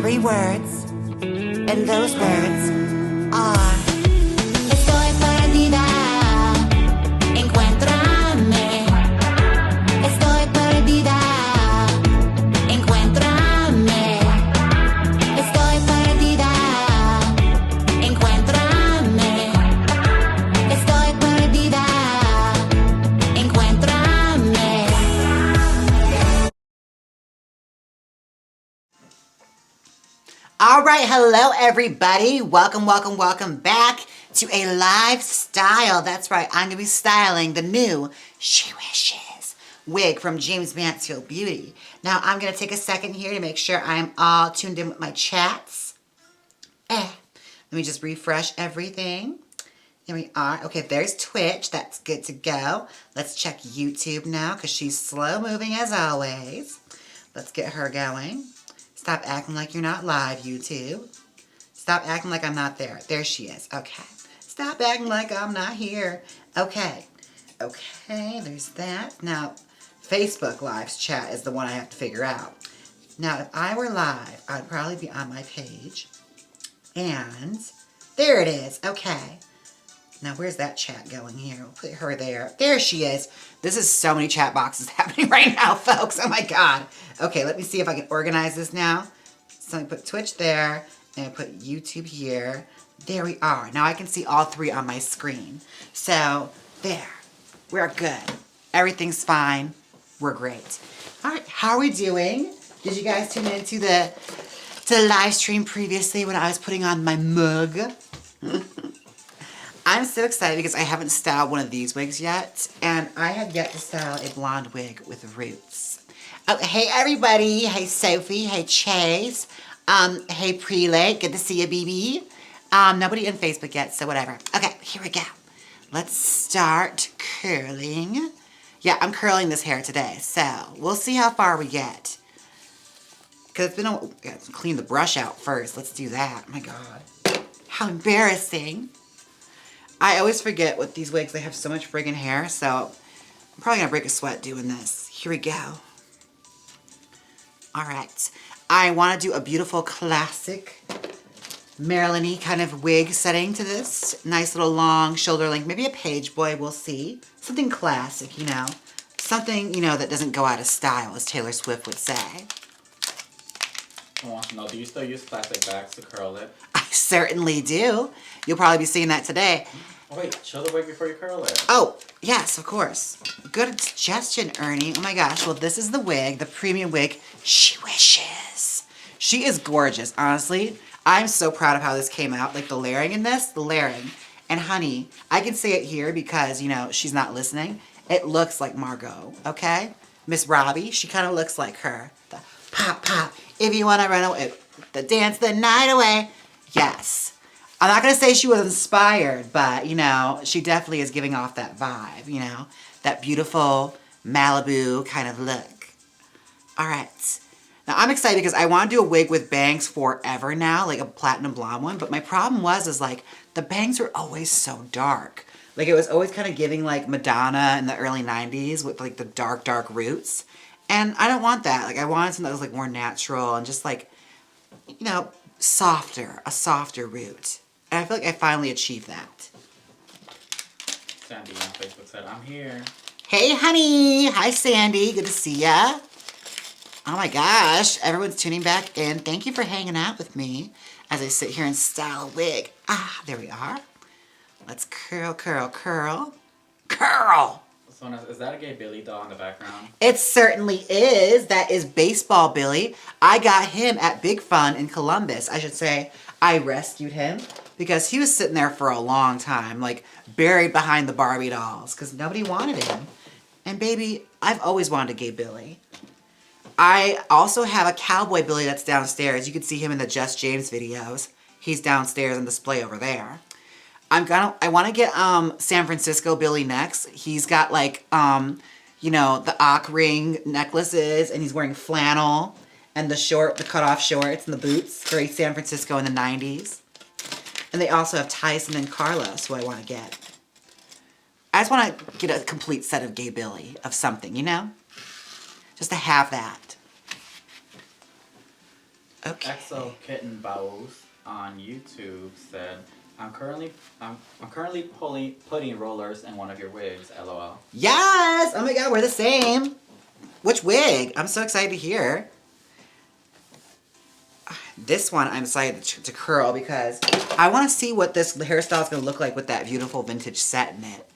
3 words, and those words are: Estoy perdida, encuéntrame. Estoy perdida, encuéntrame. Estoy perdida, encuéntrame. Estoy perdida, encuéntrame. All right, hello everybody. Welcome back to a lifestyle. That's right, I'm gonna be styling the new She Wishes wig from Jaymes Mansfield Beauty. Now, I'm gonna take a second here to make sure I'm all tuned in with my chats. Let me just refresh everything. Here we are. Okay, there's Twitch. That's good to go. Let's check YouTube now because she's slow moving as always. Let's get her going. Stop acting like you're not live, YouTube. Stop acting like I'm not there. There she is. Okay. Stop acting like I'm not here. Okay. Okay, there's that. Now, Facebook Live's chat is the one I have to figure out. Now, if I were live, I'd probably be on my page. And there it is. Okay. Now, where's that chat going here? We'll put her there. There she is. This is so many chat boxes happening right now, folks. Oh, my God. Okay, let me see if I can organize this now. So I put Twitch there, and I put YouTube here. There we are. Now I can see all 3 on my screen. So, there. We're good. Everything's fine. We're great. All right, how are we doing? Did you guys tune into the live stream previously when I was putting on my mug? I'm so excited because I haven't styled one of these wigs yet, and I have yet to style a blonde wig with roots. Oh, hey everybody. Hey Sophie. Hey Chase. Hey Prelate. Good to see you, BB. Nobody in Facebook yet, so whatever. Okay, here we go. Let's start curling. Yeah, I'm curling this hair today, so we'll see how far we get. Because it's been a... Let's clean the brush out first. Let's do that. Oh my God. How embarrassing. I always forget with these wigs, they have so much friggin' hair, so I'm probably gonna break a sweat doing this. Here we go. All right. I wanna do a beautiful classic Marilyn-y kind of wig setting to this. Nice little long shoulder length, maybe a Pageboy, we'll see. Something classic, you know. Something, you know, that doesn't go out of style, as Taylor Swift would say. I want to know, do you still use plastic bags to curl it? I certainly do. You'll probably be seeing that today. Oh wait, show the wig before you curl it. Oh, yes, of course. Good suggestion, Ernie. Oh my gosh. Well, this is the wig, the premium wig, She Wishes. She is gorgeous, honestly. I'm so proud of how this came out. Like the layering in this, the layering. And honey, I can say it here because, you know, she's not listening. It looks like Margot, okay? Miss Robbie, she kind of looks like her. The pop, pop. If you want to run away, the dance the night away. Yes. I'm not going to say she was inspired, but, you know, she definitely is giving off that vibe, you know, that beautiful Malibu kind of look. All right. Now, I'm excited because I want to do a wig with bangs forever now, like a platinum blonde one, but my problem is like, the bangs were always so dark. Like, it was always kind of giving, like, Madonna in the early 90s with, like, the dark, dark roots. And I don't want that. Like, I wanted something that was, like, more natural and just, like, you know, softer, a softer root. And I feel like I finally achieved that. Sandy on Facebook said, I'm here. Hey, honey. Hi, Sandy. Good to see ya. Oh, my gosh. Everyone's tuning back in. Thank you for hanging out with me as I sit here and style a wig. Ah, there we are. Let's curl, curl, curl. Curl! So is that a gay Billy doll in the background? It certainly is. That is Baseball Billy. I got him at Big Fun in Columbus. I should say I rescued him because he was sitting there for a long time, like buried behind the Barbie dolls because nobody wanted him. And baby, I've always wanted a gay Billy. I also have a cowboy Billy that's downstairs. You can see him in the Just James videos. He's downstairs on display over there. I want to get San Francisco Billy next. He's got like you know, the Ock ring necklaces, and he's wearing flannel and the cut-off shorts and the boots. Very San Francisco in the 90s. And they also have Tyson and Carlos, who I want to get. I just want to get a complete set of Gay Billy of something, you know? Just to have that. Okay. Exo Kitten Bows on YouTube said, I'm currently putting rollers in one of your wigs, LOL. Yes! Oh my god, we're the same. Which wig? I'm so excited to hear. This one I'm excited to curl because I want to see what this hairstyle is going to look like with that beautiful vintage set in it.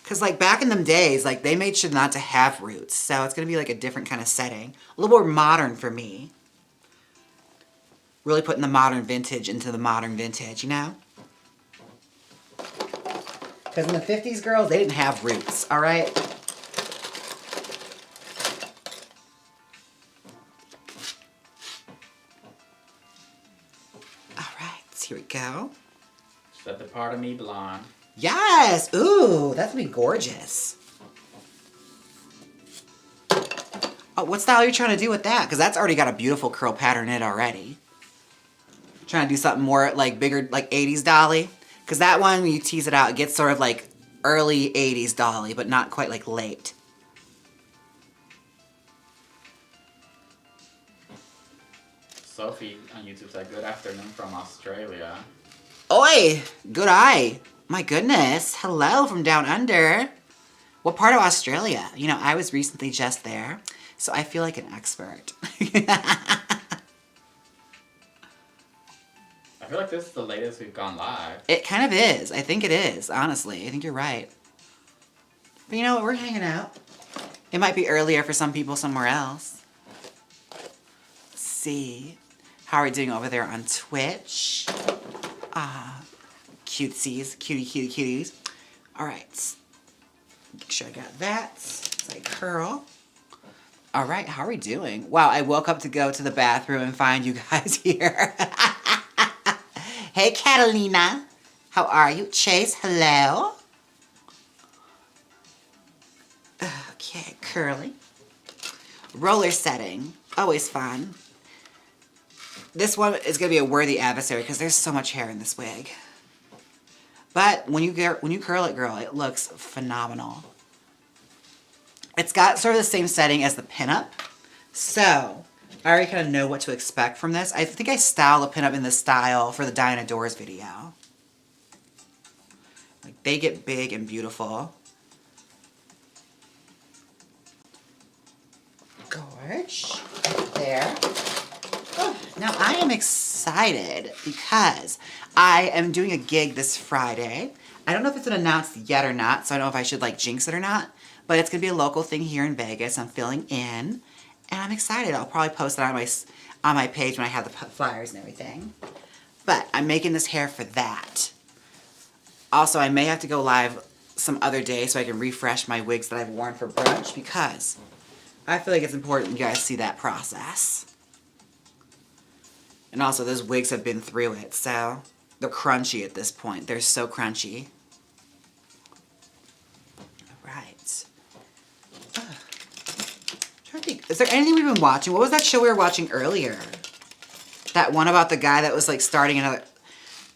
Because like back in them days, like they made sure not to have roots. So it's going to be like a different kind of setting. A little more modern for me. Really putting the modern vintage into the modern vintage, you know? Because in the 50s, girls, they didn't have roots, all right? All right, here we go. Set the part of me blonde. Yes! Ooh, that's gonna be gorgeous. Oh, what style are you trying to do with that? Because that's already got a beautiful curl pattern in it already. Trying to do something more like bigger, like 80s Dolly. Because that one, when you tease it out, it gets sort of like early 80s Dolly, but not quite like late. Sophie on YouTube said, good afternoon from Australia. Oi! Good eye. My goodness. Hello from down under. What part of Australia? You know, I was recently just there, so I feel like an expert. I feel like this is the latest we've gone live. It kind of is. I think it is, honestly. I think you're right. But you know what? We're hanging out. It might be earlier for some people somewhere else. Let's see. How are we doing over there on Twitch? Cutesies. Cuties. All right. Make sure I got that. So I curl. All right. How are we doing? Wow, I woke up to go to the bathroom and find you guys here. Hey, Catalina. How are you? Chase, hello. Okay, curly. Roller setting. Always fun. This one is going to be a worthy adversary because there's so much hair in this wig. But when you curl it, girl, it looks phenomenal. It's got sort of the same setting as the pinup. So, I already kind of know what to expect from this. I think I styled a pinup in this style for the Diana Doors video. Like, they get big and beautiful. Gorge. Right there. Oh, now, I am excited because I am doing a gig this Friday. I don't know if it's been announced yet or not, so I don't know if I should, like, jinx it or not. But it's going to be a local thing here in Vegas. I'm filling in. And I'm excited. I'll probably post it on my page when I have the flyers and everything. But I'm making this hair for that. Also, I may have to go live some other day so I can refresh my wigs that I've worn for brunch because I feel like it's important you guys see that process. And also, those wigs have been through it, so they're crunchy at this point. They're so crunchy. All right. Is there anything we've been watching? What was that show we were watching earlier? That one about the guy that was like starting another...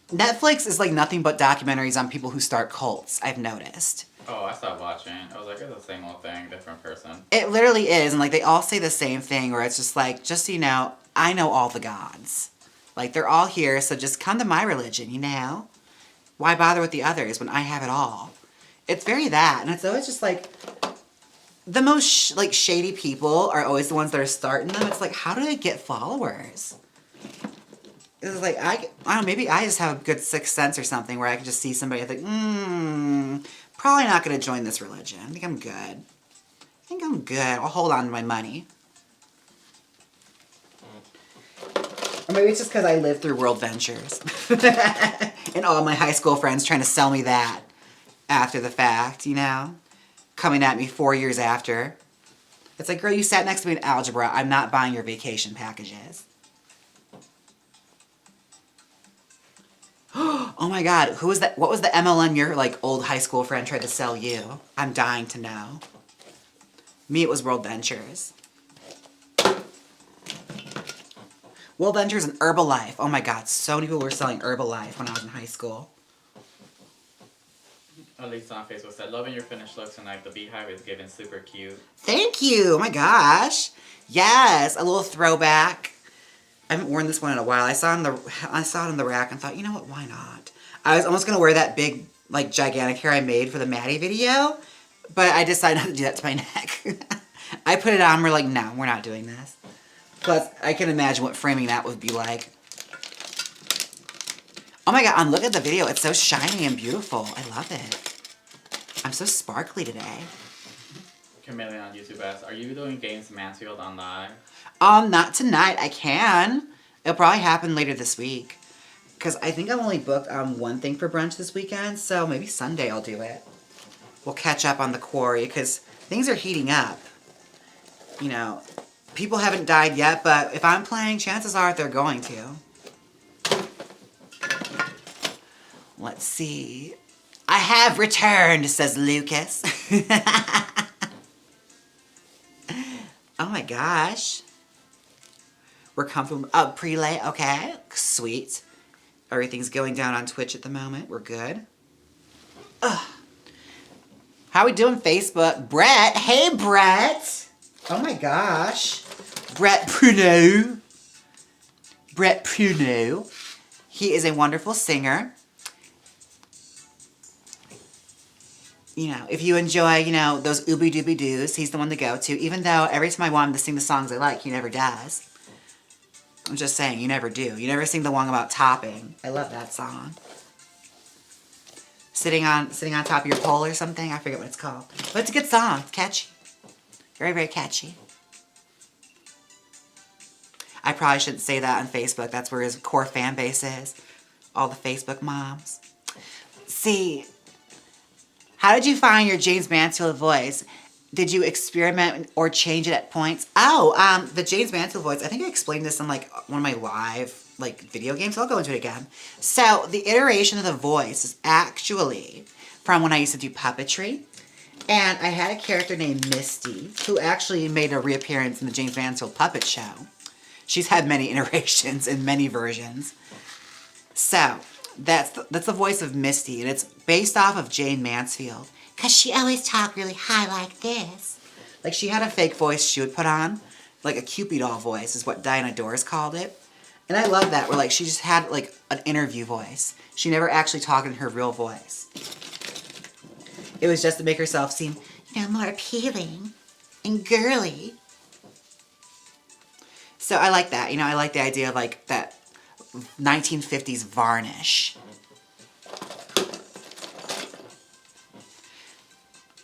Netflix is like nothing but documentaries on people who start cults, I've noticed. Oh, I stopped watching. I was like, it's the same old thing, different person. It literally is, and like they all say the same thing where it's just like, just so you know, I know all the gods. Like they're all here, so just come to my religion, you know? Why bother with the others when I have it all? It's very that, and it's always just like... The most like shady people are always the ones that are starting them. It's like, how do they get followers? It's like, I don't know, maybe I just have a good sixth sense or something where I can just see somebody and think, probably not going to join this religion. I think I'm good. I'll hold on to my money. Or maybe it's just because I lived through World Ventures. And all my high school friends trying to sell me that after the fact, you know? Coming at me 4 years after. It's like, girl, you sat next to me in algebra. I'm not buying your vacation packages. Oh my God, who was that? What was the MLM your like old high school friend tried to sell you? I'm dying to know. Me, it was World Ventures. World Ventures and Herbalife. Oh my God, so many people were selling Herbalife when I was in high school. Elisa on Facebook said, loving your finished look tonight. The beehive is giving super cute. Thank you. Oh my gosh. Yes, a little throwback. I haven't worn this one in a while. I saw it in the rack and thought, you know what, why not? I was almost going to wear that big, like, gigantic hair I made for the Maddie video, but I decided not to do that to my neck. I put it on, we're like, no, we're not doing this. Plus, I can imagine what framing that would be like. Oh my god, look at the video. It's so shiny and beautiful. I love it. I'm so sparkly today. Chameleon on YouTube asks, are you doing Jaymes Mansfield on live? Not tonight. I can. It'll probably happen later this week. Because I think I'm only booked on one thing for brunch this weekend, so maybe Sunday I'll do it. We'll catch up on the quarry, because things are heating up. You know, people haven't died yet, but if I'm playing, chances are they're going to. Let's see. I have returned, says Lucas. Oh my gosh. We're comfortable. Oh, prelay. Okay. Sweet. Everything's going down on Twitch at the moment. We're good. Ugh. How we doing, Facebook? Brett. Hey, Brett. Oh my gosh. Brett Pruneau. Brett Pruneau. He is a wonderful singer. You know, if you enjoy, you know, those ooby dooby doos, he's the one to go to. Even though every time I want him to sing the songs I like, he never does. I'm just saying, you never do. You never sing the one about topping. I love that song. Sitting on top of your pole or something. I forget what it's called. But it's a good song. It's catchy. Very, very catchy. I probably shouldn't say that on Facebook. That's where his core fan base is. All the Facebook moms. See, how did you find your Jaymes Mansfield voice? Did you experiment or change it at points? Oh, the Jaymes Mansfield voice, I think I explained this in like one of my live like video games, so I'll go into it again. So the iteration of the voice is actually from when I used to do puppetry. And I had a character named Misty, who actually made a reappearance in the Jaymes Mansfield puppet show. She's had many iterations and many versions. So that's the voice of Misty, and it's based off of Jaymes Mansfield. Because she always talked really high like this. Like, she had a fake voice she would put on. Like a Cupid doll voice is what Diana Doris called it. And I love that, where, like, she just had, like, an interview voice. She never actually talked in her real voice. It was just to make herself seem, you know, more appealing and girly. So I like that. You know, I like the idea of, like, that 1950s varnish.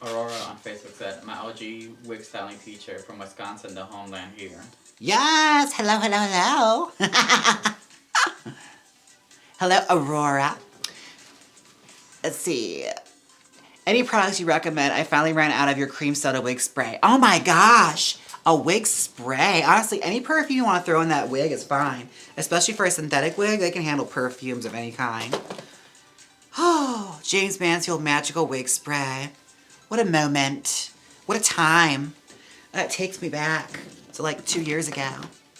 Aurora on Facebook said, my OG wig styling teacher from Wisconsin, the homeland here. Yes! Hello, hello, hello. Hello, Aurora. Let's see. Any products you recommend? I finally ran out of your cream soda wig spray. Oh my gosh! A wig spray. Honestly, any perfume you want to throw in that wig is fine. Especially for a synthetic wig, they can handle perfumes of any kind. Oh, Jaymes Mansfield Magical Wig Spray. What a moment. What a time. That takes me back to like 2 years ago.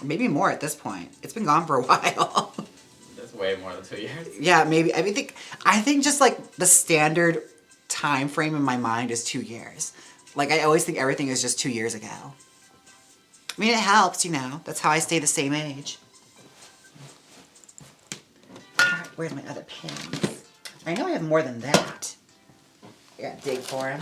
Or maybe more at this point. It's been gone for a while. That's way more than 2 years. Yeah, maybe. I think just like the standard time frame in my mind is 2 years. Like, I always think everything is just 2 years ago. I mean, it helps, you know. That's how I stay the same age. All right, where's my other pins? I know I have more than that. I gotta dig for him.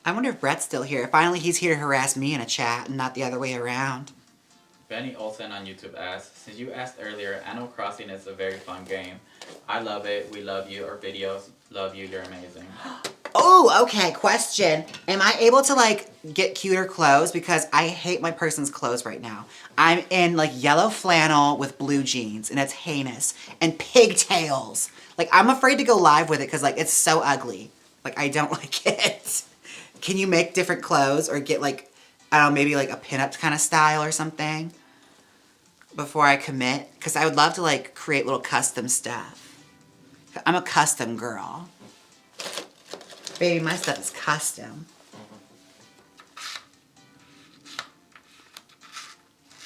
I wonder if Brett's still here. Finally, he's here to harass me in a chat and not the other way around. Benny Olsen on YouTube asks, since you asked earlier, Animal Crossing is a very fun game. I love it. We love you. Our videos love you. You're amazing. Oh, okay. Question. Am I able to, like, get cuter clothes? Because I hate my person's clothes right now. I'm in, like, yellow flannel with blue jeans, and it's heinous. And pigtails. Like, I'm afraid to go live with it because, like, it's so ugly. Like, I don't like it. Can you make different clothes or get, like, I don't know, maybe, like, a pinup kind of style or something before I commit? Because I would love to, like, create little custom stuff. I'm a custom girl. Baby, my stuff is custom.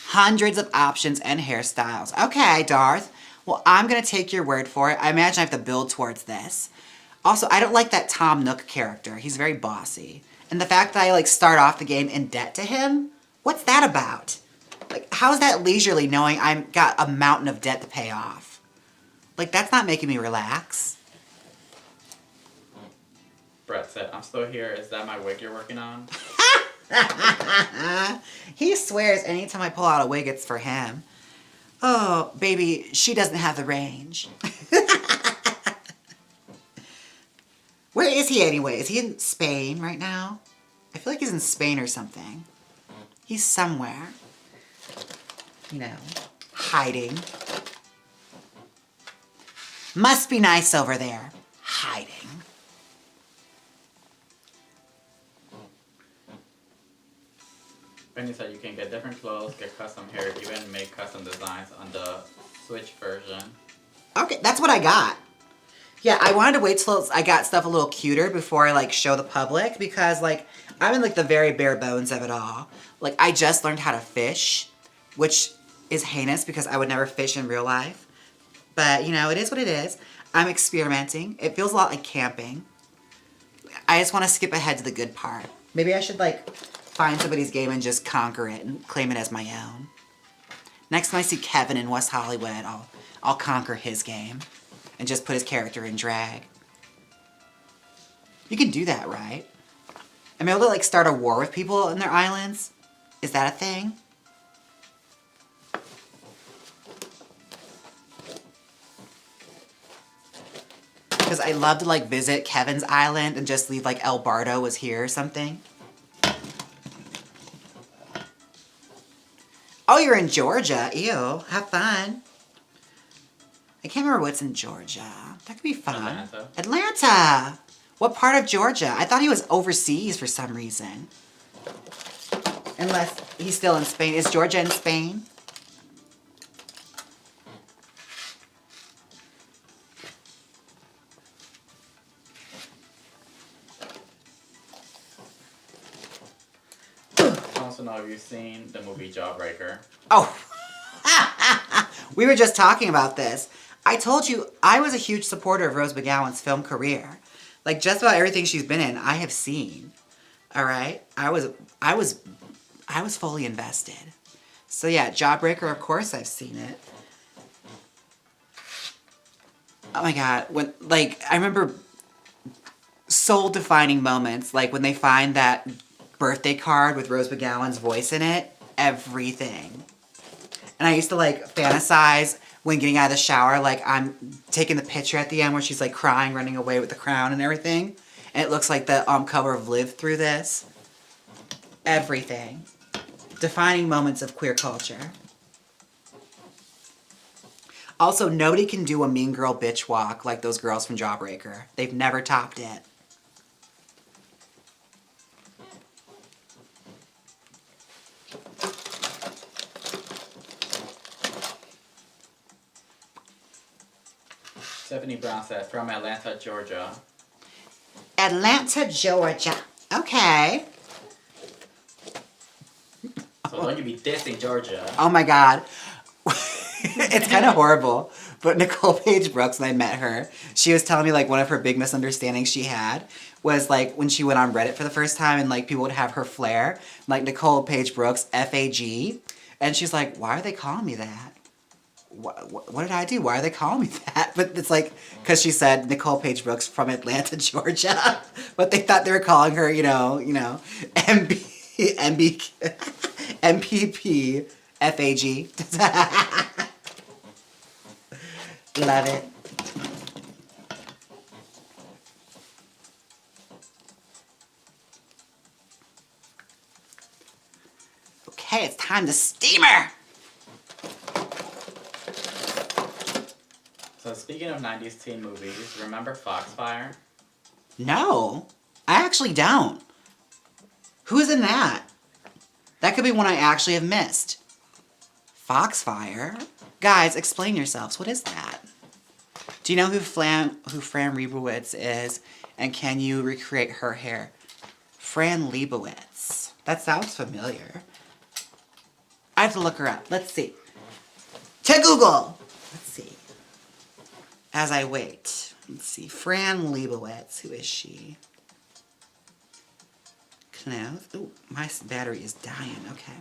Hundreds of options and hairstyles. Okay, Darth. Well, I'm going to take your word for it. I imagine I have to build towards this. Also, I don't like that Tom Nook character. He's very bossy. And the fact that I like start off the game in debt to him, what's that about? Like, how is that leisurely knowing I've got a mountain of debt to pay off? Like, that's not making me relax. Brett said, I'm still here. Is that my wig you're working on? He swears anytime I pull out a wig, it's for him. Oh, baby, she doesn't have the range. Where is he anyway? Is he in Spain right now? I feel like he's in Spain or something. He's somewhere. You know, hiding. Must be nice over there. Hiding. Benny said you can get different clothes, get custom hair, even make custom designs on the Switch version. Okay, that's what I got. Yeah, I wanted to wait till I got stuff a little cuter before I like show the public because like I'm in like the very bare bones of it all. Like I just learned how to fish, which is heinous because I would never fish in real life. But you know, it is what it is. I'm experimenting. It feels a lot like camping. I just want to skip ahead to the good part. Maybe I should like find somebody's game and just conquer it and claim it as my own. Next time I see Kevin in West Hollywood, I'll conquer his game. And just put his character in drag. You can do that, right? Am I able to like start a war with people in their islands? Is that a thing? Because I'd love to like visit Kevin's island and just leave like El Bardo was here or something. Oh, you're in Georgia. Ew, have fun. I can't remember what's in Georgia. That could be fun. Atlanta! What part of Georgia? I thought he was overseas for some reason. Unless he's still in Spain. Is Georgia in Spain? I also know if you've seen the movie Jawbreaker. Oh! We were just talking about this. I told you I was a huge supporter of Rose McGowan's film career. Like just about everything she's been in, I have seen. All right, I was fully invested. So yeah, Jawbreaker, of course I've seen it. Oh my God, when like I remember soul-defining moments, like when they find that birthday card with Rose McGowan's voice in it. Everything. And I used to like fantasize when getting out of the shower, like I'm taking the picture at the end where she's like crying, running away with the crown and everything. And it looks like the cover of Live Through This. Everything. Defining moments of queer culture. Also, nobody can do a mean girl bitch walk like those girls from Jawbreaker. They've never topped it. Stephanie Brown said, from Atlanta, Georgia. Atlanta, Georgia. Okay. So don't you be dissing Georgia. Oh my God. It's kind of horrible. But Nicole Paige Brooks, when I met her, she was telling me like one of her big misunderstandings she had was like when she went on Reddit for the first time and like people would have her flair, like Nicole Paige Brooks, FAG. And she's like, why are they calling me that? What did I do? Why are they calling me that? But it's like, because she said Nicole Paige Brooks from Atlanta, Georgia. But they thought they were calling her, MPP, FAG. Love it. Okay, it's time to steamer. So speaking of 90s teen movies, remember Foxfire? No, I actually don't. Who's in that? That could be one I actually have missed. Foxfire? Guys, explain yourselves. What is that? Do you know who Fran Lebowitz is? And can you recreate her hair? Fran Lebowitz. That sounds familiar. I have to look her up. Let's see. To Google. Let's see. As I wait. Let's see. Fran Lebowitz. Who is she? Knuth. Oh, my battery is dying. Okay.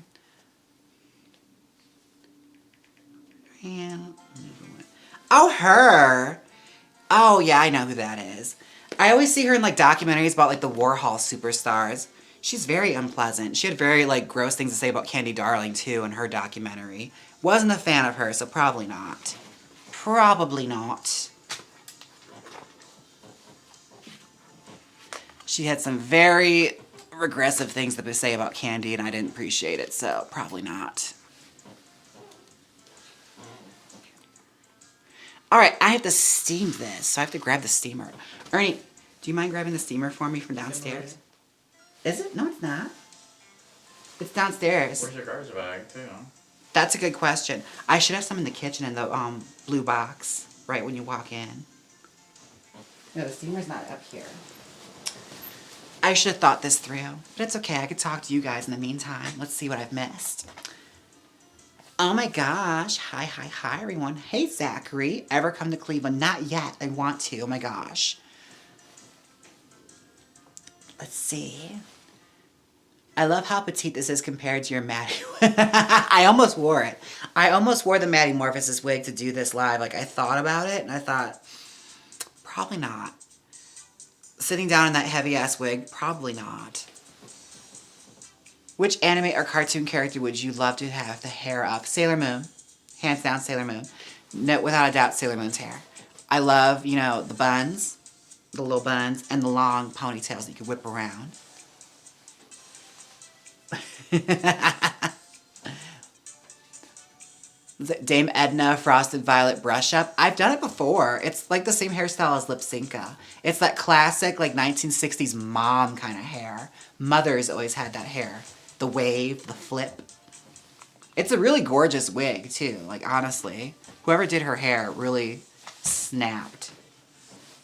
Fran Lebowitz. Oh, her. Oh, yeah, I know who that is. I always see her in, like, documentaries about, like, the Warhol superstars. She's very unpleasant. She had very, like, gross things to say about Candy Darling, too, in her documentary. Wasn't a fan of her, so probably not. Probably not. She had some very regressive things to say about Candy, and I didn't appreciate it, so probably not. All right, I have to steam this, so I have to grab the steamer. Ernie, do you mind grabbing the steamer for me from downstairs? Is it? No, it's not. It's downstairs. Where's your garbage bag, too? That's a good question. I should have some in the kitchen in the blue box, right when you walk in. No, the steamer's not up here. I should have thought this through, but it's okay. I could talk to you guys in the meantime. Let's see what I've missed. Oh my gosh. Hi, everyone. Hey, Zachary. Ever come to Cleveland? Not yet. I want to. Oh my gosh. Let's see. I love how petite this is compared to your Maddie. I almost wore it. I almost wore the Maddie Morphosis wig to do this live. Like, I thought about it, and I thought, probably not. Sitting down in that heavy-ass wig, probably not. Which anime or cartoon character would you love to have the hair of? Sailor Moon. Hands down, Sailor Moon. No, without a doubt, Sailor Moon's hair. I love, you know, the buns, the little buns, and the long ponytails that you could whip around. Dame Edna Frosted Violet Brush Up. I've done it before. It's like the same hairstyle as Lipsinka. It's that classic like 1960s mom kind of hair. Mother's always had that hair. The wave, the flip. It's a really gorgeous wig too. Like honestly, whoever did her hair really snapped.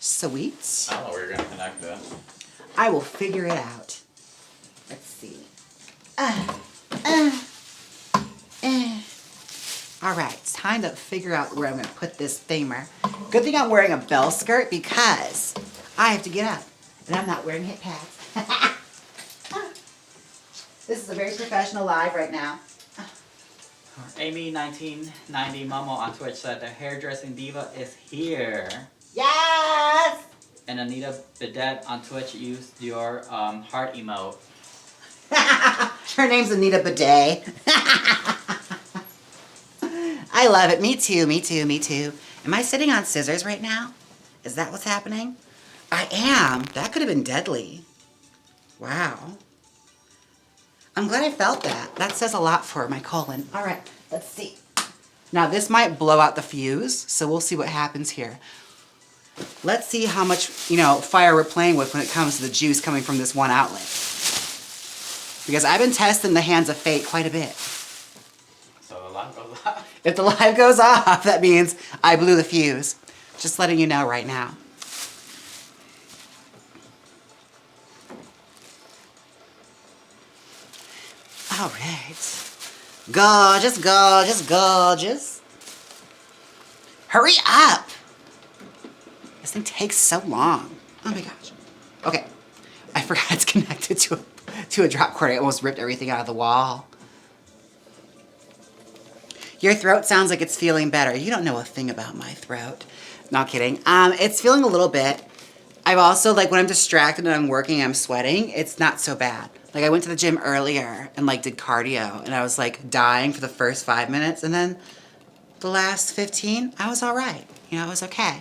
Sweet. I don't know where you're gonna connect this. I will figure it out. Let's see. All right, it's time to figure out where I'm going to put this steamer. Good thing I'm wearing a bell skirt because I have to get up and I'm not wearing hip pads. This is a very professional live right now. Amy1990 Momo on Twitch said the hairdressing diva is here. Yes! And Anita Bidet on Twitch used your heart emote. Her name's Anita Bidet. I love it. Me too, me too, me too. Am I sitting on scissors right now? Is that what's happening? I am. That could have been deadly. Wow. I'm glad I felt that. That says a lot for my colon. All right, let's see. Now this might blow out the fuse, so we'll see what happens here. Let's see how much, you know, fire we're playing with when it comes to the juice coming from this one outlet. Because I've been testing the hands of fate quite a bit. So the light goes off. If the light goes off, that means I blew the fuse. Just letting you know right now. All right. Gorgeous, gorgeous, gorgeous. Hurry up. This thing takes so long. Oh my gosh. Okay. I forgot it's connected to a drop cord. I almost ripped everything out of the wall. Your throat sounds like it's feeling better. You don't know a thing about my throat. Not kidding. It's feeling a little bit. I've also, like, when I'm distracted and I'm working, I'm sweating, it's not so bad. Like, I went to the gym earlier and, like, did cardio, and I was, like, dying for the first 5 minutes, and then the last 15, I was all right. You know, it was okay.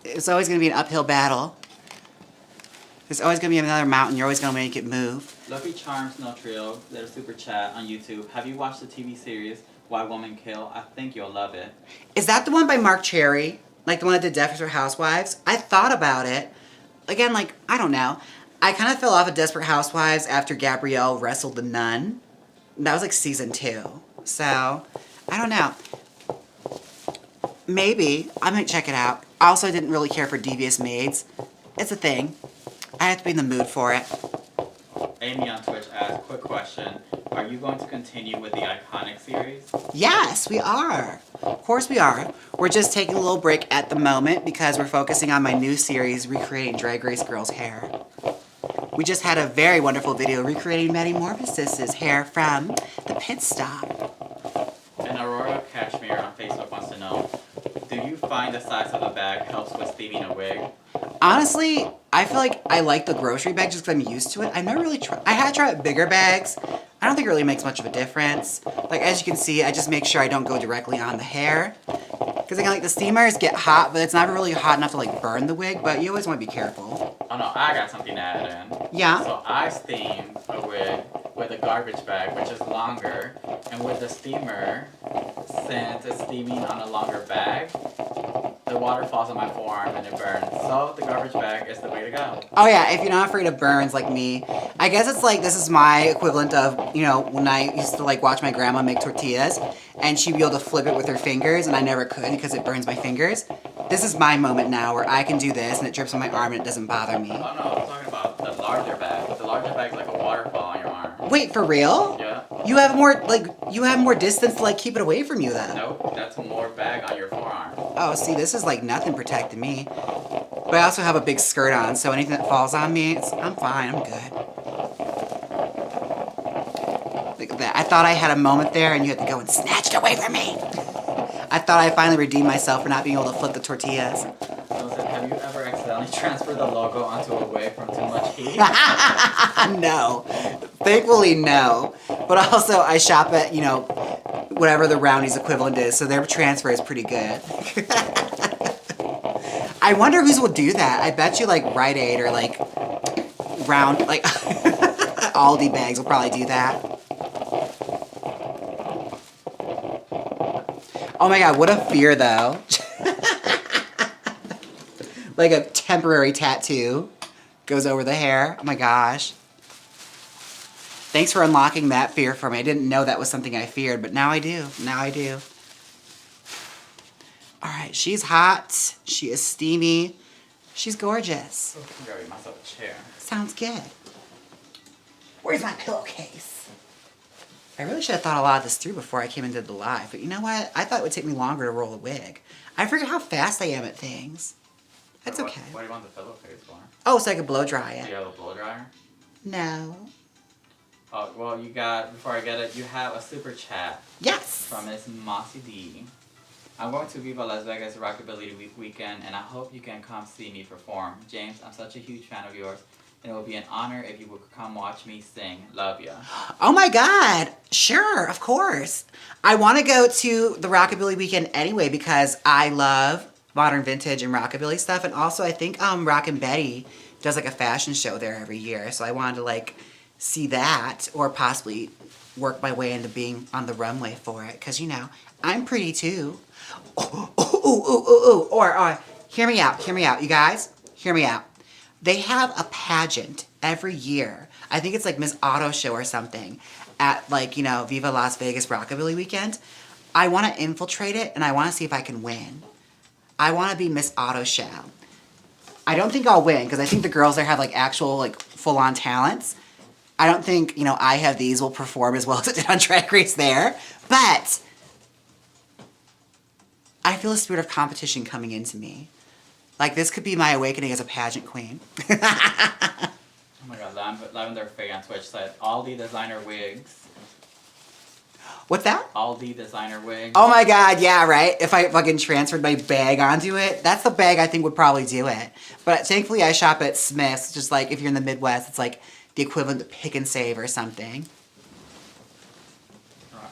It's always going to be an uphill battle. There's always going to be another mountain. You're always going to make it move. Lucky Charms No Trio, their super chat on YouTube. Have you watched the TV series Why Women Kill? I think you'll love it. Is that the one by Mark Cherry? Like the one that did Desperate Housewives? I thought about it. Again, like, I don't know. I kind of fell off of Desperate Housewives after Gabrielle wrestled the nun. That was like season 2. So, I don't know. Maybe. I might check it out. Also, I didn't really care for Devious Maids. It's a thing. I have to be in the mood for it. Amy on Twitch asked, quick question. Are you going to continue with the Iconic series? Yes, we are. Of course we are. We're just taking a little break at the moment because we're focusing on my new series, recreating Drag Race Girls' hair. We just had a very wonderful video recreating Metamorphosis' hair from the pit stop. And Aurora Cashmere on Facebook wants to know, do you find the size of the bag helps with steaming a wig? Honestly, I feel like I like the grocery bag just because I'm used to it. I've never really tried. I had tried bigger bags. I don't think it really makes much of a difference. Like, as you can see, I just make sure I don't go directly on the hair. Because again, like, the steamers get hot, but it's not really hot enough to, like, burn the wig. But you always want to be careful. Oh no, I got something to add in. Yeah? So I steam a wig with a garbage bag, which is longer. And with the steamer, since it's steaming on a longer bag, the water falls on my forearm and it burns. So the garbage bag is the way to go. Oh yeah, if you're not afraid of burns like me, I guess it's like, this is my equivalent of, you know, when I used to like watch my grandma make tortillas and she'd be able to flip it with her fingers and I never could because it burns my fingers. This is my moment now where I can do this and it drips on my arm and it doesn't bother me. Oh no, I'm talking about the larger bag. The larger bag is like a waterfall on your arm. Wait, for real? Yeah. You have more distance to like keep it away from you then. Nope, that's more bag on your forearm. Oh, see, this is like nothing protecting me. But I also have a big skirt on, so anything that falls on me, I'm fine, I'm good. Look at that. I thought I had a moment there and you had to go and snatch it away from me. I thought I finally redeemed myself for not being able to flip the tortillas. Listen, have you ever accidentally transferred the logo onto a wig from too much heat? No. Thankfully, no. But also, I shop at, you know, whatever the Roundy's equivalent is, so their transfer is pretty good. I wonder whose will do that. I bet you, like, Rite Aid or, like, Round, like, Aldi bags will probably do that. Oh my god, what a fear, though. Like a temporary tattoo goes over the hair. Oh my gosh. Thanks for unlocking that fear for me. I didn't know that was something I feared, but now I do. Now I do. All right, she's hot. She is steamy. She's gorgeous. I'm grabbing myself a chair. Sounds good. Where's my pillowcase? I really should have thought a lot of this through before I came into the live, but you know what? I thought it would take me longer to roll a wig. I forget how fast I am at things. That's okay. What do you want the pillowcase for? Oh, so I could blow dry Do it. you have a blow dryer? No. Oh, well, you got, before I get it, you have a super chat Yes. from Miss Mossy D. I'm going to Viva Las Vegas Rockabilly weekend, and I hope you can come see me perform. James, I'm such a huge fan of yours, and it would be an honor if you would come watch me sing. Love ya. Oh my god. Sure, of course. I want to go to the Rockabilly weekend anyway because I love modern vintage and rockabilly stuff, and also I think Rockin' Betty does like a fashion show there every year, so I wanted to like see that or possibly work my way into being on the runway for it because, you know, I'm pretty too. Or hear me out, you guys. Hear me out. They have a pageant every year. I think it's like Miss Auto Show or something at like, you know, Viva Las Vegas Rockabilly weekend. I want to infiltrate it and I want to see if I can win. I want to be Miss Auto Show. I don't think I'll win because I think the girls there have like actual like full-on talents. I don't think, you know, I Have These will perform as well as it did on Drag Race there. But I feel a spirit of competition coming into me. Like, this could be my awakening as a pageant queen. Oh my god, Lavender Faye on Twitch said, Aldi designer wigs. What's that? Aldi designer wigs. Oh my god, yeah, right? If I fucking transferred my bag onto it, that's the bag I think would probably do it. But thankfully I shop at Smith's, just like if you're in the Midwest, it's like the equivalent to Pick and Save or something.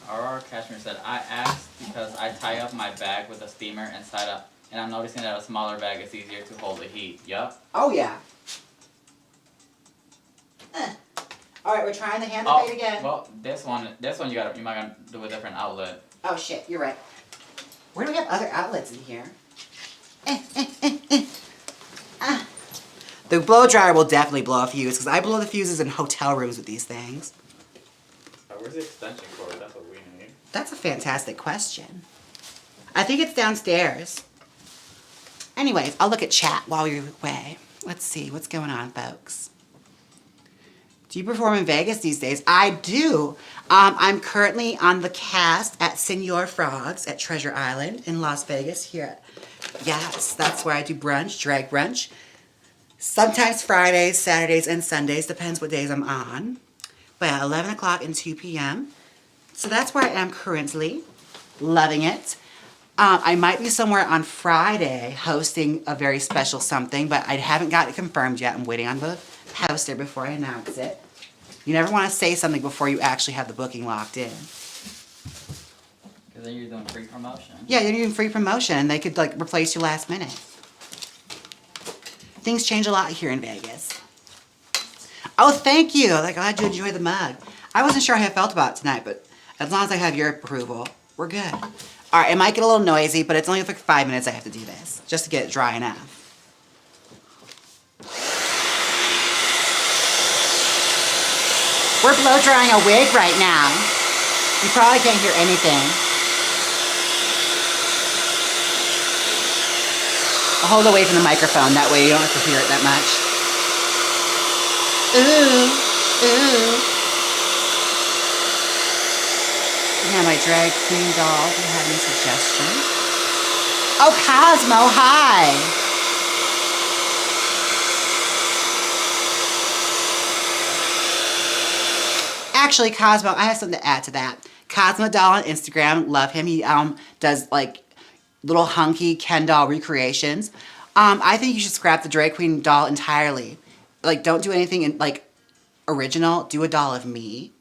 Aurora Cashmere said, I asked because I tie up my bag with a steamer inside up, and I'm noticing that a smaller bag is easier to hold the heat. Yup. Oh yeah. Alright, we're trying the handle fade again. Well, this one you might gotta do a different outlet. Oh shit, you're right. Where do we have other outlets in here? The blow dryer will definitely blow a fuse, because I blow the fuses in hotel rooms with these things. Where's the extension cord? That's what we need. That's a fantastic question. I think it's downstairs. Anyways, I'll look at chat while you're away. Let's see, what's going on, folks? Do you perform in Vegas these days? I do. I'm currently on the cast at Senor Frogs at Treasure Island in Las Vegas here. Yes, that's where I do brunch, drag brunch. Sometimes Fridays, Saturdays, and Sundays. Depends what days I'm on. But at 11 o'clock and 2 p.m. So that's where I am currently. Loving it. I might be somewhere on Friday hosting a very special something, but I haven't got it confirmed yet. I'm waiting on the poster before I announce it. You never want to say something before you actually have the booking locked in. Because then you're doing free promotion. Yeah, you're doing free promotion, and they could like replace you last minute. Things change a lot here in Vegas. Oh, thank you. Like, glad you enjoyed the mug. I wasn't sure how I felt about it tonight, but as long as I have your approval, we're good. All right, it might get a little noisy, but it's only for 5 minutes I have to do this, just to get it dry enough. We're blow drying a wig right now. You probably can't hear anything. I'll hold away from the microphone, that way you don't have to hear it that much. Ooh, ooh. Yeah, my drag queen doll, do you have any suggestions? Oh, Cosmo, hi! Actually, Cosmo, I have something to add to that. Cosmo doll on Instagram, love him. He does like little hunky Ken doll recreations. I think you should scrap the drag queen doll entirely. Like, don't do anything in, like original. Do a doll of me.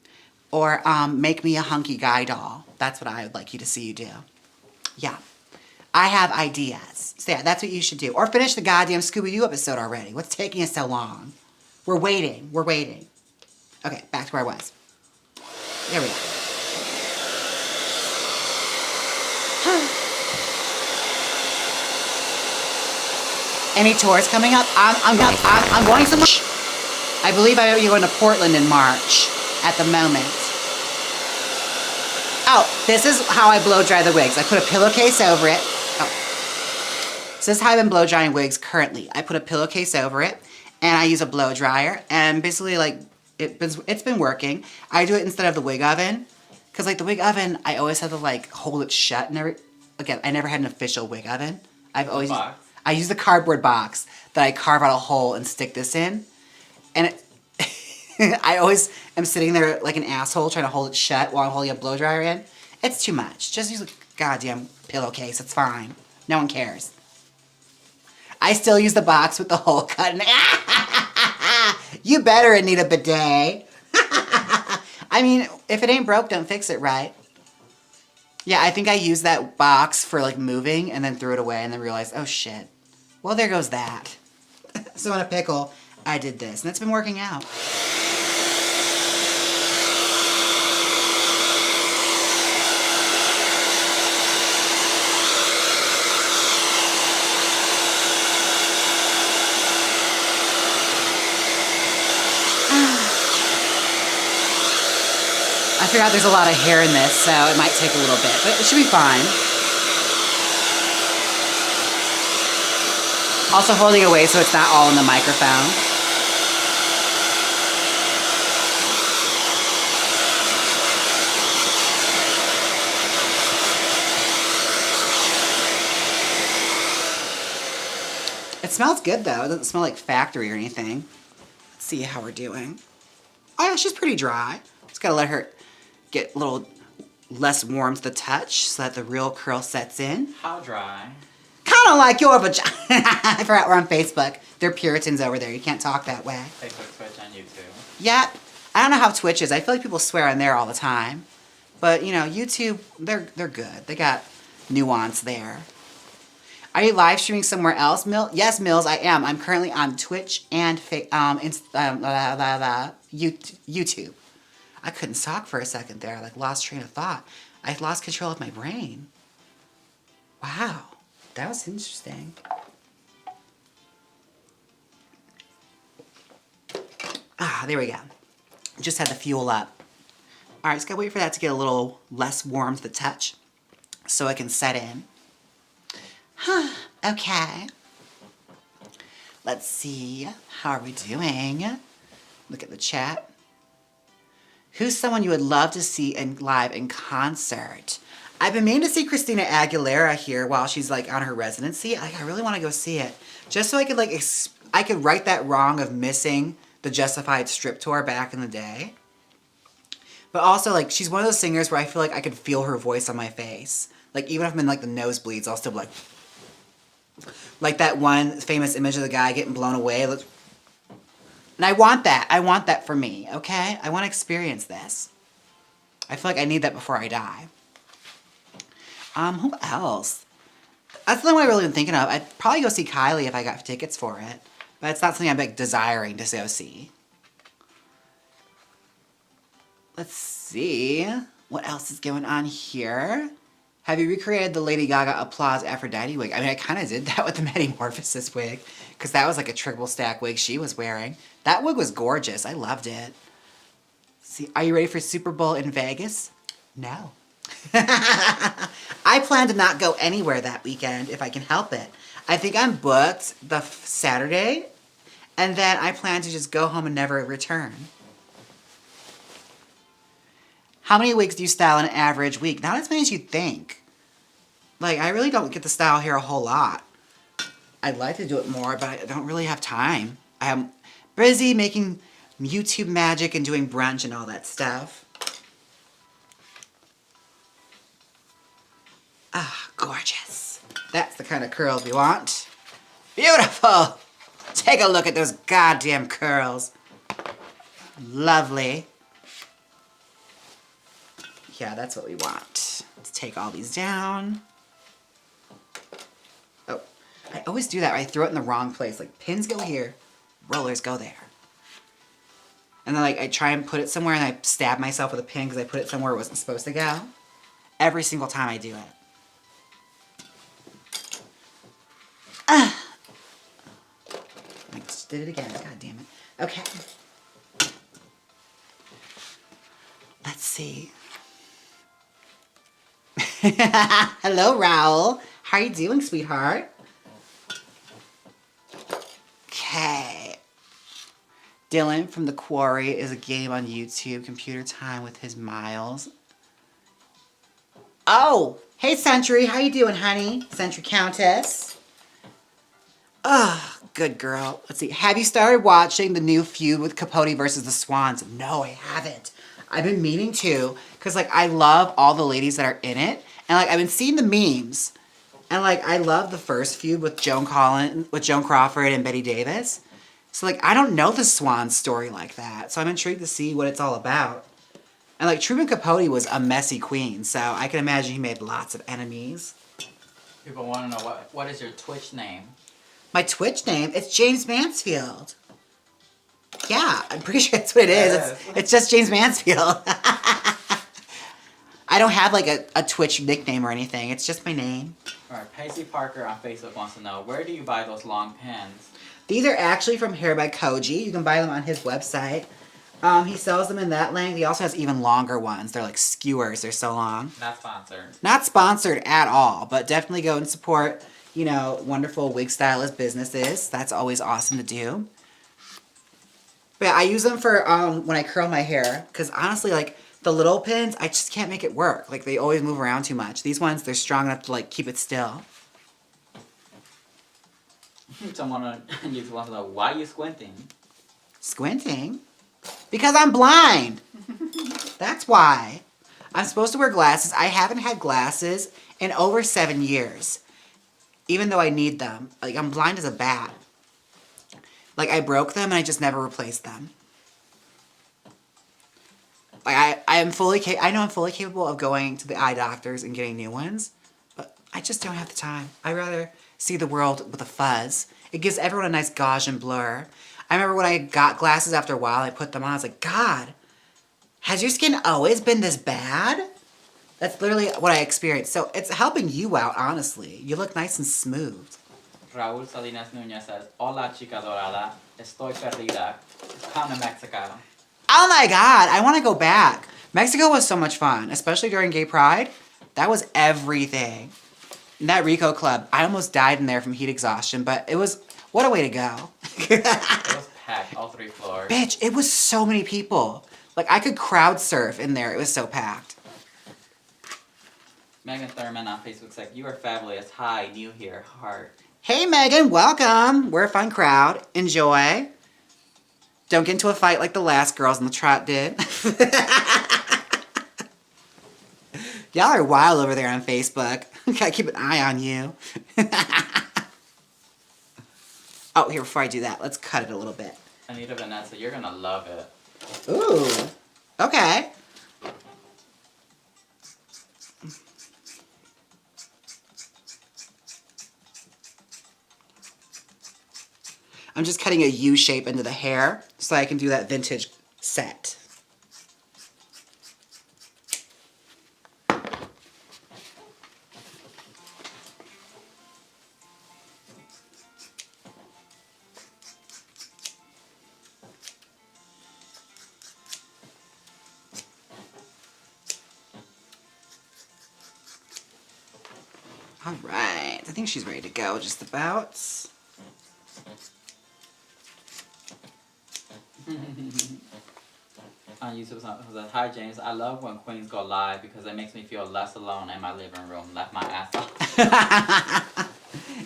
Or make me a hunky guy doll. That's what I would like you to see you do. Yeah. I have ideas. So yeah, that's what you should do. Or finish the goddamn Scooby-Doo episode already. What's taking us so long? We're waiting. We're waiting. Okay, back to where I was. There we go. Any tours coming up? I'm going somewhere. I believe I owe you going to Portland in March at the moment. Oh, this is how I blow dry the wigs. I put a pillowcase over it. Oh. So this is how I've been blow drying wigs currently. I put a pillowcase over it, and I use a blow dryer, and basically, like, it's been working. I do it instead of the wig oven, because, like, the wig oven, I always have to, like, hold it shut. Again, I never had an official wig oven. I use the cardboard box that I carve out a hole and stick this in, and I always am sitting there like an asshole trying to hold it shut while I'm holding a blow dryer in. It's too much. Just use a goddamn pillowcase. It's fine. No one cares. I still use the box with the hole cut in. You better need a bidet. I mean, if it ain't broke, don't fix it, right? Yeah, I think I used that box for like moving and then threw it away and then realized, oh shit. Well, there goes that. So in a pickle, I did this and it's been working out. I figured out there's a lot of hair in this, so it might take a little bit, but it should be fine. Also holding it away so it's not all in the microphone. It smells good though. It doesn't smell like factory or anything. Let's see how we're doing. Oh yeah, she's pretty dry. Just gotta let her get a little less warm to the touch so that the real curl sets in. How dry? Kind of like your vagina. I forgot we're on Facebook. They're Puritans over there. You can't talk that way. Facebook, Twitch, and YouTube. Yeah. I don't know how Twitch is. I feel like people swear on there all the time. But, you know, YouTube, they're good. They got nuance there. Are you live streaming somewhere else, Mills? Yes, Mills, I am. I'm currently on Twitch and YouTube. I couldn't talk for a second there. I like lost train of thought. I lost control of my brain. Wow, that was interesting. Ah, there we go. Just had to fuel up. All right, just gotta wait for that to get a little less warm to the touch so it can set in. Huh, okay. Let's see, how are we doing? Look at the chat. Who's someone you would love to see live in concert? I've been meaning to see Christina Aguilera here while she's like on her residency. Like, I really want to go see it. Just so I could like, I could right that wrong of missing the Justified strip tour back in the day. But also, like, she's one of those singers where I feel like I could feel her voice on my face. Like, even if I'm in, like, the nosebleeds, I'll still be like that one famous image of the guy getting blown away. And I want that. I want that for me, okay? I want to experience this. I feel like I need that before I die. Who else? That's the only one I've really been thinking of. I'd probably go see Kylie if I got tickets for it. But it's not something I'm, like, desiring to go see. Let's see. What else is going on here? Have you recreated the Lady Gaga Applause Aphrodite wig? I mean, I kind of did that with the Metamorphosis wig. Because that was like a triple stack wig she was wearing. That wig was gorgeous. I loved it. See, are you ready for Super Bowl in Vegas? No. I plan to not go anywhere that weekend if I can help it. I think I'm booked the Saturday. And then I plan to just go home and never return. How many wigs do you style in an average week? Not as many as you think. Like, I really don't get to style hair a whole lot. I'd like to do it more, but I don't really have time. I'm busy making YouTube magic and doing brunch and all that stuff. Ah, gorgeous. That's the kind of curls we want. Beautiful. Take a look at those goddamn curls. Lovely. Yeah, that's what we want. Let's take all these down. Oh, I always do that. I throw it in the wrong place. Like, pins go here, rollers go there. And then, like, I try and put it somewhere and I stab myself with a pin because I put it somewhere it wasn't supposed to go. Every single time I do it. I just did it again. God damn it. Okay. Let's see. Hello, Raoul. How are you doing, sweetheart? Okay. Dylan from The Quarry is a game on YouTube. Computer time with his Miles. Oh, hey, Century. How you doing, honey? Century Countess. Oh, good girl. Let's see. Have you started watching the new feud with Capote versus the Swans? No, I haven't. I've been meaning to, because, like, I love all the ladies that are in it. And, like, I've been seeing the memes. And, like, I love the first feud with Joan Crawford and Betty Davis. So, like, I don't know the Swan story like that. So I'm intrigued to see what it's all about. And, like, Truman Capote was a messy queen. So I can imagine he made lots of enemies. People want to know, what is your Twitch name? My Twitch name? It's Jaymes Mansfield. Yeah, I'm pretty sure that's what it is. It's just Jaymes Mansfield. I don't have, like, a Twitch nickname or anything. It's just my name. Alright, Pacey Parker on Facebook wants to know, where do you buy those long pins? These are actually from Hair by Koji. You can buy them on his website. He sells them in that length. He also has even longer ones. They're like skewers. They're so long. Not sponsored. Not sponsored at all, but definitely go and support, you know, wonderful wig stylist businesses. That's always awesome to do. But yeah, I use them for when I curl my hair. Because honestly, like, the little pins, I just can't make it work. Like, they always move around too much. These ones, they're strong enough to, like, keep it still. Someone on YouTube wants to know, why are you squinting? Squinting? Because I'm blind. That's why. I'm supposed to wear glasses. I haven't had glasses in over 7 years. Even though I need them. Like, I'm blind as a bat. Like, I broke them and I just never replaced them. Like, I know I'm fully capable of going to the eye doctors and getting new ones, but I just don't have the time. I'd rather see the world with a fuzz. It gives everyone a nice gauge and blur. I remember when I got glasses after a while, I put them on, I was like, God, has your skin always been this bad? That's literally what I experienced. So it's helping you out, honestly. You look nice and smooth. Raúl Salinas Núñez says, Hola, chica dorada. Estoy perdida. Come to Mexico. Oh my God, I want to go back. Mexico was so much fun, especially during Gay Pride. That was everything. In that Rico Club, I almost died in there from heat exhaustion, but it was, what a way to go. It was packed, all 3 floors. Bitch, it was so many people. Like, I could crowd surf in there. It was so packed. Megan Thurman on Facebook's like, you are fabulous. Hi, new here. Heart. Hey, Megan, welcome. We're a fun crowd. Enjoy. Don't get into a fight like the last girls in the trot did. Y'all are wild over there on Facebook. Gotta keep an eye on you. Oh, here, before I do that, let's cut it a little bit. Anita Vanessa, you're gonna love it. Ooh, okay. I'm just cutting a U shape into the hair so I can do that vintage set. All right, I think she's ready to go just about. On YouTube, someone says, hi James, I love when queens go live because it makes me feel less alone in my living room. Left my ass off.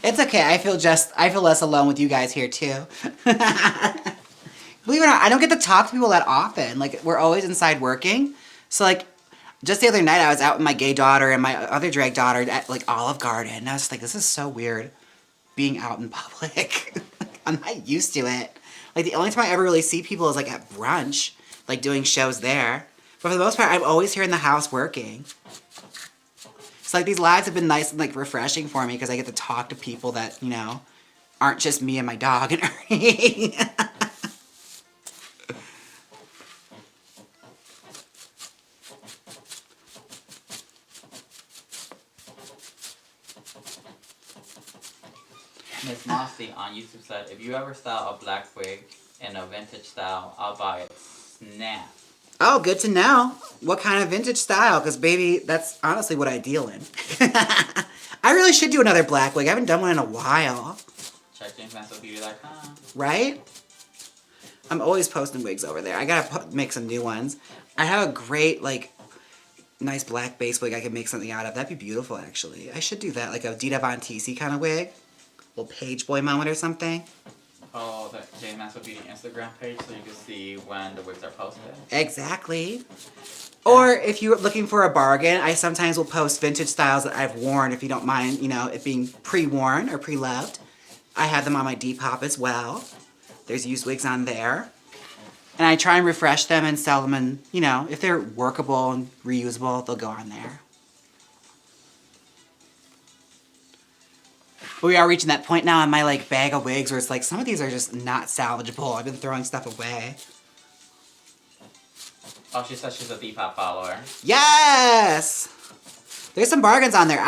It's okay. I feel less alone with you guys here too. Believe it or not, I don't get to talk to people that often. Like, we're always inside working. So like, just the other night I was out with my gay daughter and my other drag daughter at like Olive Garden. And I was like, this is so weird being out in public. I'm not used to it. Like, the only time I ever really see people is like at brunch, like doing shows there. But for the most part, I'm always here in the house working. So like, these lives have been nice and like refreshing for me because I get to talk to people that, you know, aren't just me and my dog and Ernie. Miss Mossy on YouTube said, if you ever style a black wig in a vintage style, I'll buy it. Snap. Oh, good to know. What kind of vintage style? Because, baby, that's honestly what I deal in. I really should do another black wig. I haven't done one in a while. Check jaymesmansfieldbeauty.com. Right? I'm always posting wigs over there. I gotta make some new ones. I have a great, like, nice black base wig I could make something out of. That'd be beautiful, actually. I should do that, like a Dita Von Teese kind of wig. Little Pageboy moment or something. Follow the Jaymes Mansfield Beauty Instagram page so you can see when the wigs are posted. Exactly. Or if you're looking for a bargain, I sometimes will post vintage styles that I've worn if you don't mind, you know, it being pre-worn or pre-loved. I have them on my Depop as well. There's used wigs on there. And I try and refresh them and sell them, and, you know, if they're workable and reusable, they'll go on there. But we are reaching that point now in my, like, bag of wigs where it's like, some of these are just not salvageable. I've been throwing stuff away. Oh, she says she's a Depop follower. Yes! There's some bargains on there.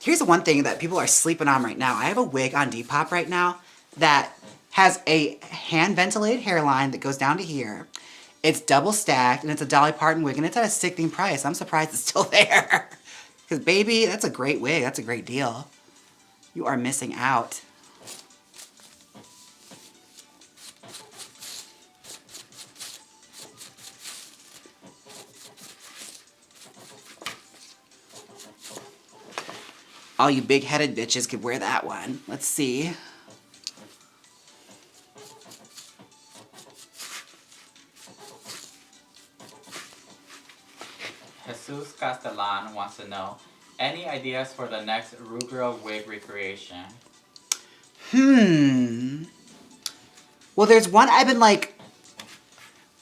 Here's the one thing that people are sleeping on right now. I have a wig on Depop right now that has a hand-ventilated hairline that goes down to here. It's double stacked, and it's a Dolly Parton wig, and it's at a sickening price. I'm surprised it's still there. Because, baby, that's a great wig. That's a great deal. You are missing out. All you big-headed bitches could wear that one. Let's see. Jesus Castellan wants to know, any ideas for the next Ruggirl wig recreation? Well, there's one I've been, like,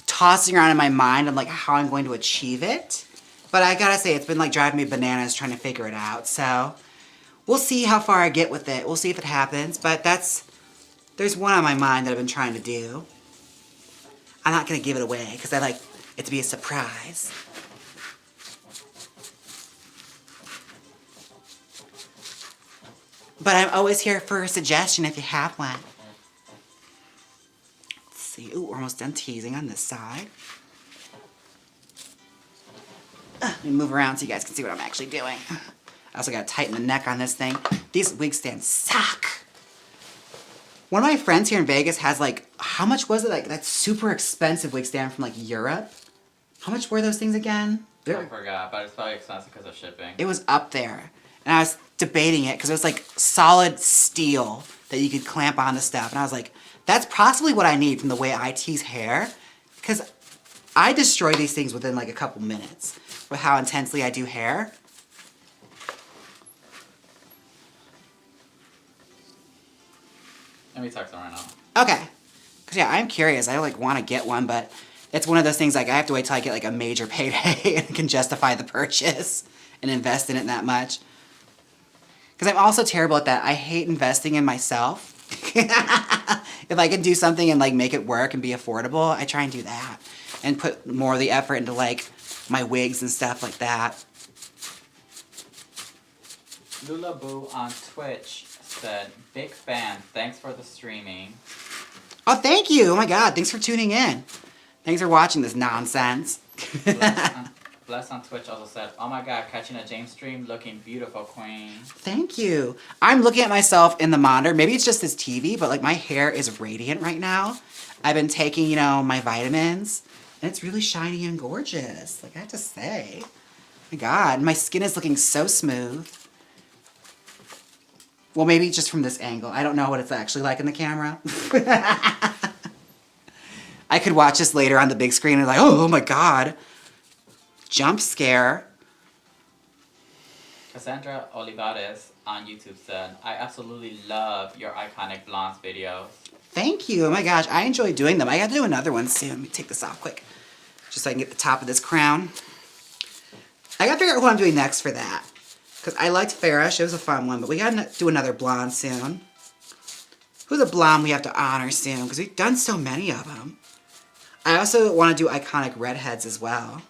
tossing around in my mind on, like, how I'm going to achieve it. But I gotta say, it's been, like, driving me bananas trying to figure it out. So, we'll see how far I get with it. We'll see if it happens. But there's one on my mind that I've been trying to do. I'm not gonna give it away, because I like it to be a surprise. But I'm always here for a suggestion if you have one. Let's see. Ooh, we're almost done teasing on this side. Let me move around so you guys can see what I'm actually doing. I also gotta tighten the neck on this thing. These wig stands suck. One of my friends here in Vegas has like, how much was it? Like that super expensive wig stand from like Europe. How much were those things again? I forgot, but it's probably expensive because of shipping. It was up there. And I was debating it because it was like solid steel that you could clamp on the stuff. And I was like, that's possibly what I need from the way I tease hair. Because I destroy these things within like a couple minutes with how intensely I do hair. Let me text them right now. Okay. Because yeah, I'm curious. I like want to get one, but it's one of those things like I have to wait till I get like a major payday and can justify the purchase and invest in it that much. Because I'm also terrible at that. I hate investing in myself. If I can do something and like make it work and be affordable, I try and do that. And put more of the effort into like my wigs and stuff like that. Lula Boo on Twitch said, big fan, thanks for the streaming. Oh, thank you. Oh my God, thanks for tuning in. Thanks for watching this nonsense. Bless on Twitch also said, oh my God, catching a James stream, looking beautiful, queen. Thank you. I'm looking at myself in the monitor. Maybe it's just this TV, but like my hair is radiant right now. I've been taking, you know, my vitamins, and it's really shiny and gorgeous. Like I have to say. My God, my skin is looking so smooth. Well, maybe just from this angle. I don't know what it's actually like in the camera. I could watch this later on the big screen and like, oh my God. Jump scare. Cassandra Olivares on YouTube said, I absolutely love your iconic blondes videos. Thank you. Oh my gosh, I enjoy doing them. I got to do another one soon. Let me take this off quick. Just so I can get the top of this crown. I got to figure out who I'm doing next for that. Because I liked Farish. It was a fun one. But we got to do another blonde soon. Who's a blonde we have to honor soon? Because we've done so many of them. I also want to do iconic redheads as well.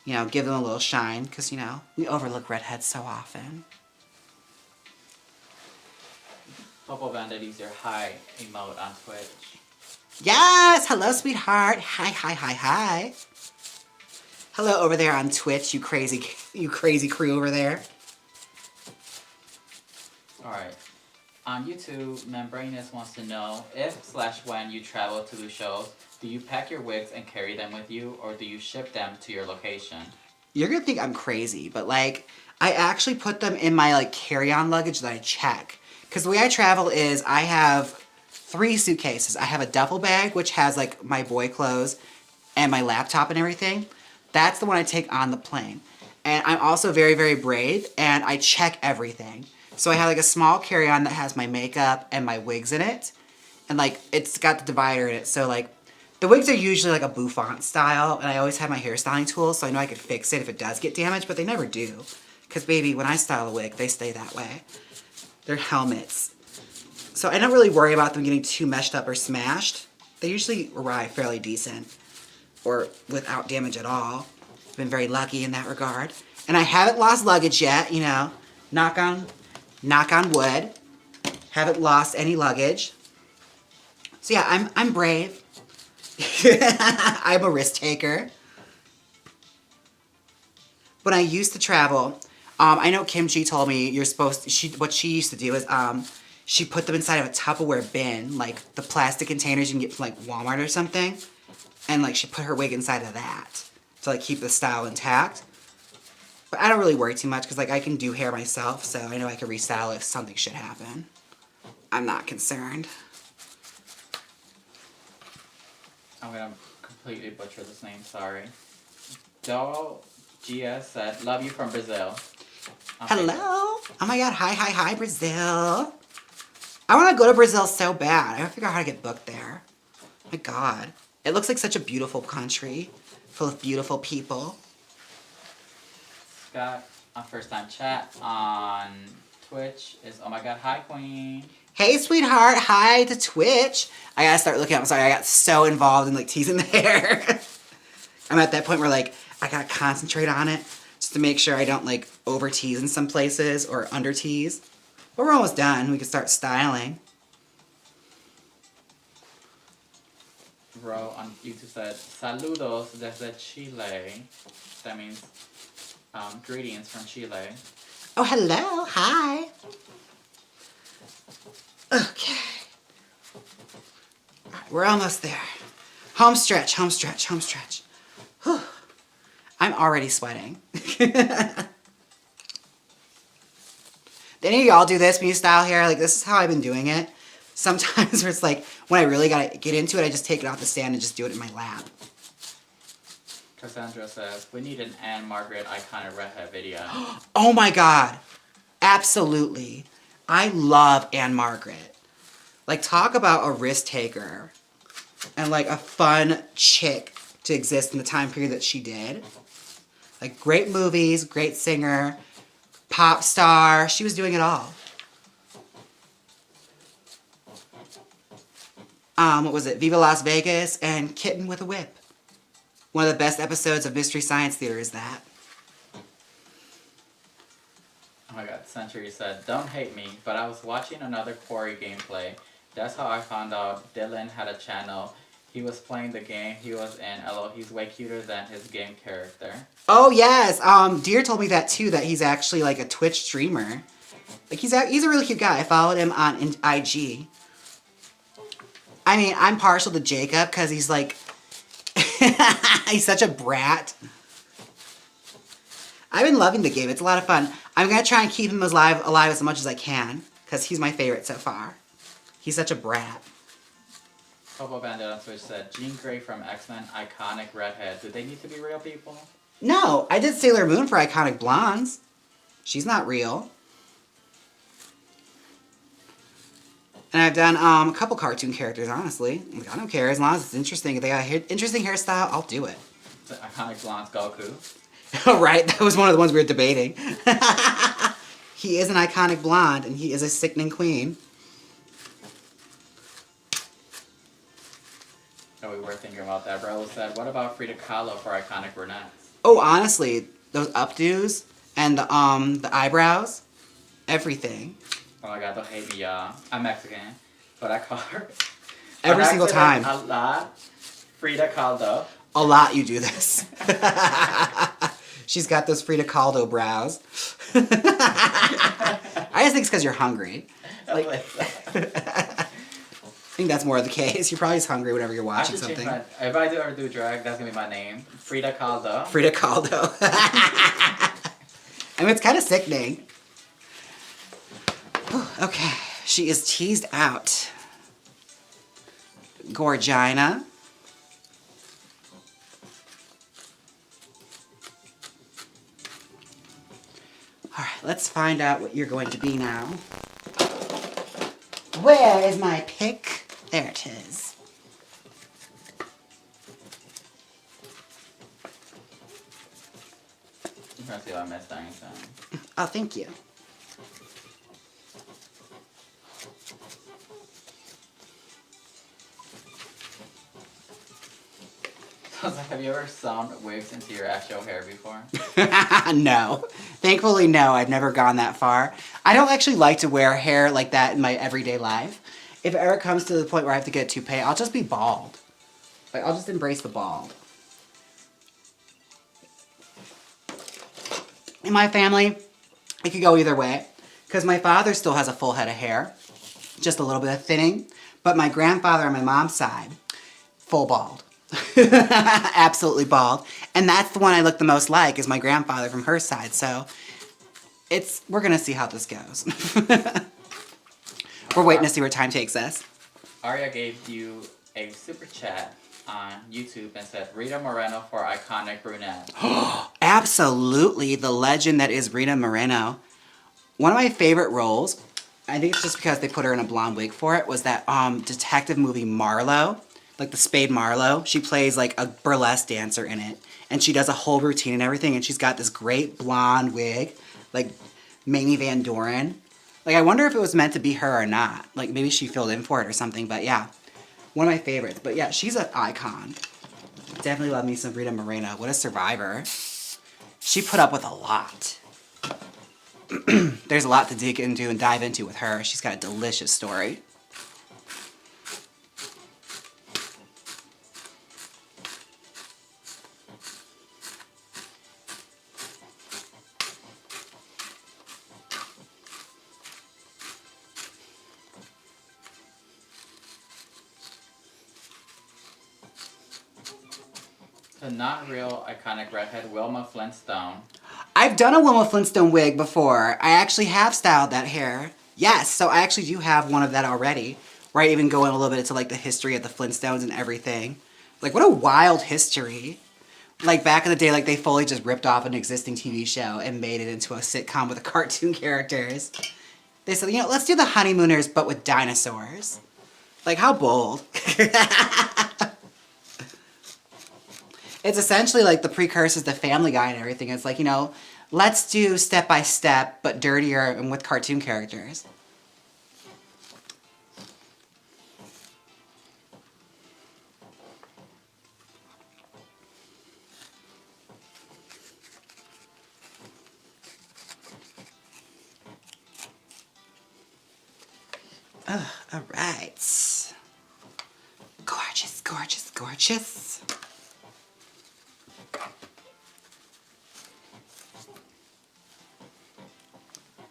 You know, give them a little shine. Because, you know, we overlook redheads so often. Popo Bandit, use your hi emote on Twitch. Yes! Hello, sweetheart. Hi, hi, hi, hi. Hello over there on Twitch, you crazy crew over there. Alright. On YouTube, Membranous wants to know if/when you travel to the shows, do you pack your wigs and carry them with you, or do you ship them to your location? You're gonna think I'm crazy, but like, I actually put them in my like carry-on luggage that I check. Because the way I travel is I have 3 suitcases. I have a duffel bag, which has like my boy clothes and my laptop and everything. That's the one I take on the plane. And I'm also very, very brave, and I check everything. So I have like a small carry-on that has my makeup and my wigs in it. And like, it's got the divider in it. So like, the wigs are usually like a bouffant style, and I always have my hairstyling tools, so I know I could fix it if it does get damaged, but they never do. Because baby, when I style a wig, they stay that way. They're helmets. So I don't really worry about them getting too meshed up or smashed. They usually arrive fairly decent, or without damage at all. I've been very lucky in that regard. And I haven't lost luggage yet, you know. Knock on wood. Haven't lost any luggage. So yeah, I'm brave. I'm a risk taker. When I used to travel, I know Kimchi told me you're supposed to, what she used to do is she put them inside of a Tupperware bin, like the plastic containers you can get from like Walmart or something. And like she put her wig inside of that to like keep the style intact. But I don't really worry too much because like I can do hair myself, so I know I can restyle if something should happen. I'm not concerned. I'm gonna completely butcher this name, sorry. Doll GS said, love you from Brazil. Hello. Oh my God, hi, Brazil. I want to go to Brazil so bad. I gotta figure out how to get booked there. My God. It looks like such a beautiful country, full of beautiful people. Scott on First Time Chat on Twitch is, oh my God, hi queen. Hey, sweetheart. Hi to Twitch. I gotta start looking up. I'm sorry, I got so involved in like teasing the hair. I'm at that point where like, I gotta concentrate on it just to make sure I don't like over tease in some places or under tease. But we're almost done. We can start styling. Ro on YouTube said, saludos desde Chile. That means greetings from Chile. Oh, hello. Hi. Okay. We're almost there. Home stretch, home stretch, home stretch. Whew. I'm already sweating. Did any of y'all do this when you style hair? Like, this is how I've been doing it. Sometimes where it's like, when I really gotta get into it, I just take it off the stand and just do it in my lap. Cassandra says, we need an Anne Margaret iconic redhead video. Oh my God. Absolutely. I love Anne Margaret. Like, talk about a risk taker and like a fun chick to exist in the time period that she did. Like, great movies, great singer, pop star. She was doing it all. What was it? Viva Las Vegas and Kitten with a Whip. One of the best episodes of Mystery Science Theater is that. Oh my God, Century said, don't hate me, but I was watching another Quarry gameplay. That's how I found out Dylan had a channel. He was playing the game he was in. LOL, he's way cuter than his game character. Oh yes, Deer told me that too, that he's actually like a Twitch streamer. Like, he's a really cute guy. I followed him on IG. I mean, I'm partial to Jacob because he's like, he's such a brat. I've been loving the game. It's a lot of fun. I'm going to try and keep him alive as much as I can because he's my favorite so far. He's such a brat. Popo Bandit on Twitch said, Jean Grey from X-Men, iconic redhead. Do they need to be real people? No, I did Sailor Moon for iconic blondes. She's not real. And I've done a couple cartoon characters, honestly. Like, I don't care. As long as it's interesting. If they got an interesting hairstyle, I'll do it. The iconic blonde Goku. Oh, right. That was one of the ones we were debating. He is an iconic blonde, and he is a sickening queen. Oh, we were thinking about that. Bro said, what about Frida Kahlo for iconic brunettes? Oh, honestly, those updos and the eyebrows, everything. Oh my God, don't hate me, y'all. I'm Mexican, but I call her Every single time. A lot. Frida Kahlo. A lot you do this. She's got those Frida Kahlo brows. I just think it's because you're hungry. Like, I think that's more of the case. You're probably just hungry whenever you're watching something. If I ever do drag, that's going to be my name. Frida Kahlo. Frida Kahlo. I mean, it's kind of sickening. Okay, she is teased out. Gorgina. All right, let's find out what you're going to be now. Where is my pick? There it is. I'm trying to see if I missed anything. Oh, thank you. I was like, have you ever sewn wigs into your actual hair before? No. Thankfully, no. I've never gone that far. I don't actually like to wear hair like that in my everyday life. If it ever comes to the point where I have to get a toupee, I'll just be bald. Like, I'll just embrace the bald. In my family, it could go either way. Because my father still has a full head of hair. Just a little bit of thinning. But my grandfather on my mom's side, full bald. Absolutely bald. And that's the one I look the most like, is my grandfather from her side. So we're gonna see how this goes. We're waiting to see where time takes us. Arya gave you a super chat on YouTube and said, Rita Moreno for iconic brunette. Absolutely, the legend that is Rita Moreno. One of my favorite roles, I think it's just because they put her in a blonde wig for it, was that detective movie Marlowe. Like the Spade Marlowe. She plays like a burlesque dancer in it. And she does a whole routine and everything. And she's got this great blonde wig. Like Mamie Van Doren. Like, I wonder if it was meant to be her or not. Like, maybe she filled in for it or something. But yeah, one of my favorites. But yeah, she's an icon. Definitely love me some Rita Moreno. What a survivor. She put up with a lot. There's a lot to dig into and dive into with her. She's got a delicious story. The not real iconic redhead Wilma Flintstone. I've done a Wilma Flintstone wig before. I actually have styled that hair. Yes, so I actually do have one of that already. Where I even go in a little bit into like the history of the Flintstones and everything. Like what a wild history. Like back in the day, like they fully just ripped off an existing TV show and made it into a sitcom with the cartoon characters. They said, you know, let's do the Honeymooners but with dinosaurs. Like how bold. It's essentially like the precursors to Family Guy and everything. It's like, you know, let's do step by step but dirtier and with cartoon characters. All right. Gorgeous, gorgeous, gorgeous. All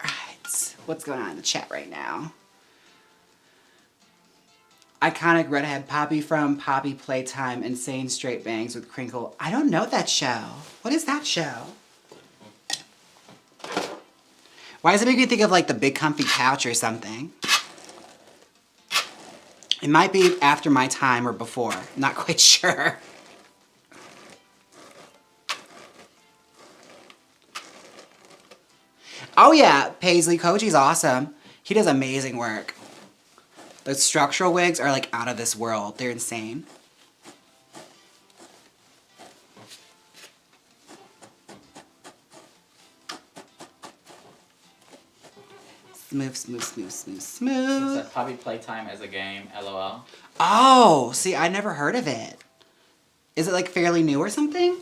right. What's going on in the chat right now? Iconic redhead Poppy from Poppy Playtime, insane straight bangs with crinkle. I don't know that show. What is that show? Why does it make me think of like the Big Comfy Couch or something? It might be after my time or before. Not quite sure. Oh yeah, Paisley Kochi's awesome. He does amazing work. The structural wigs are like out of this world. They're insane. Smooth, smooth, smooth, smooth, smooth. It says Poppy Playtime as a game, LOL. Oh, see, I never heard of it. Is it like fairly new or something?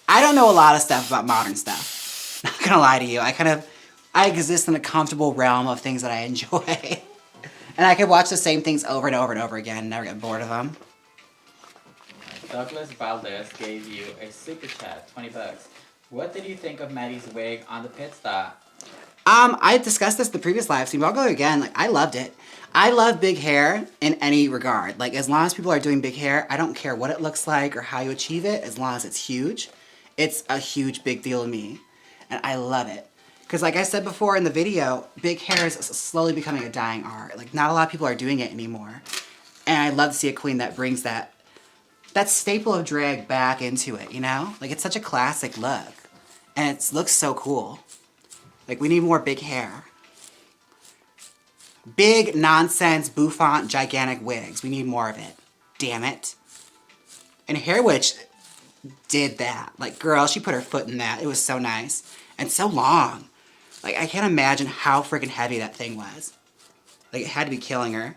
I don't know a lot of stuff about modern stuff. Not gonna lie to you. I exist in a comfortable realm of things that I enjoy. And I could watch the same things over and over and over again and never get bored of them. Douglas Valdez gave you a super chat, 20 bucks. What did you think of Maddie's wig on the pit stop? I discussed this in the previous live stream, but I'll go again. Like, I loved it. I love big hair in any regard. Like, as long as people are doing big hair, I don't care what it looks like or how you achieve it, as long as it's huge. It's a huge, big deal to me. And I love it. Because like I said before in the video, big hair is slowly becoming a dying art. Like, not a lot of people are doing it anymore. And I love to see a queen that brings that staple of drag back into it, you know? Like, it's such a classic look. And it looks so cool. Like, we need more big hair. Big, nonsense, bouffant, gigantic wigs. We need more of it. Damn it. And Hair Witch did that. Like, girl, she put her foot in that. It was so nice. And so long. Like, I can't imagine how freaking heavy that thing was. Like, it had to be killing her.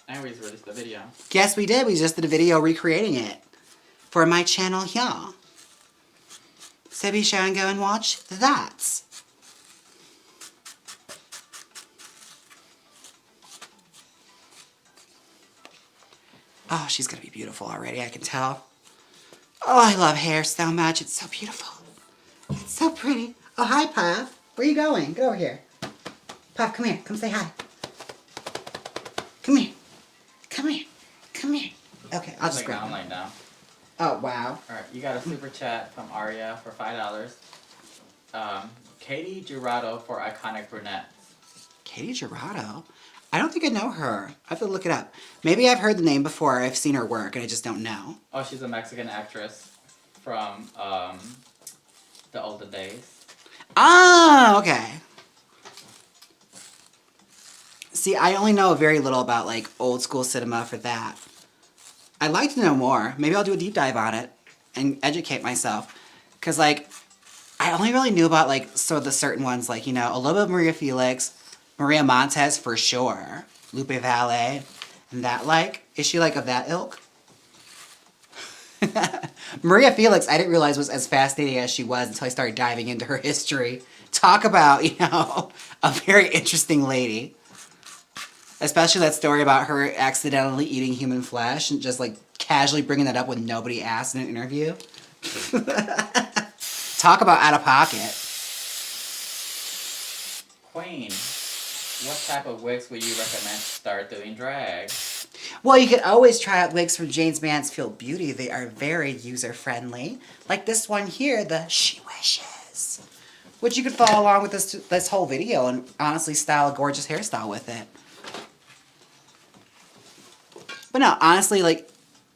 And we released the video. Yes, we did. We just did a video recreating it for my channel here. So be sure and go and watch that. Oh, she's gonna be beautiful already, I can tell. Oh, I love hair so much. It's so beautiful. It's so pretty. Oh, hi, Puff. Where are you going? Get over here. Puff, come here. Come say hi. Come here. Come here. Come here. Okay, I'll just grab I'm laying down. Oh, wow. Alright, you got a super chat from Aria for $5. Katie Girardo for iconic brunettes. Katie Girardo? I don't think I know her. I have to look it up. Maybe I've heard the name before. I've seen her work and I just don't know. Oh, she's a Mexican actress from the olden days. Ah, okay. See, I only know very little about like old school cinema for that. I'd like to know more. Maybe I'll do a deep dive on it and educate myself. Because like, I only really knew about like some of the certain ones, like, you know, a little bit of Maria Felix, Maria Montez for sure, Lupe Valle, and that like, is she like of that ilk? Maria Felix, I didn't realize was as fascinating as she was until I started diving into her history. Talk about, you know, a very interesting lady. Especially that story about her accidentally eating human flesh and just like casually bringing that up when nobody asked in an interview. Talk about out of pocket. Queen, what type of wigs would you recommend to start doing drag? Well, you can always try out wigs from Jaymes Mansfield Beauty. They are very user-friendly. Like this one here, the She Wishes. Which you could follow along with this whole video and honestly style a gorgeous hairstyle with it. But no, honestly, like,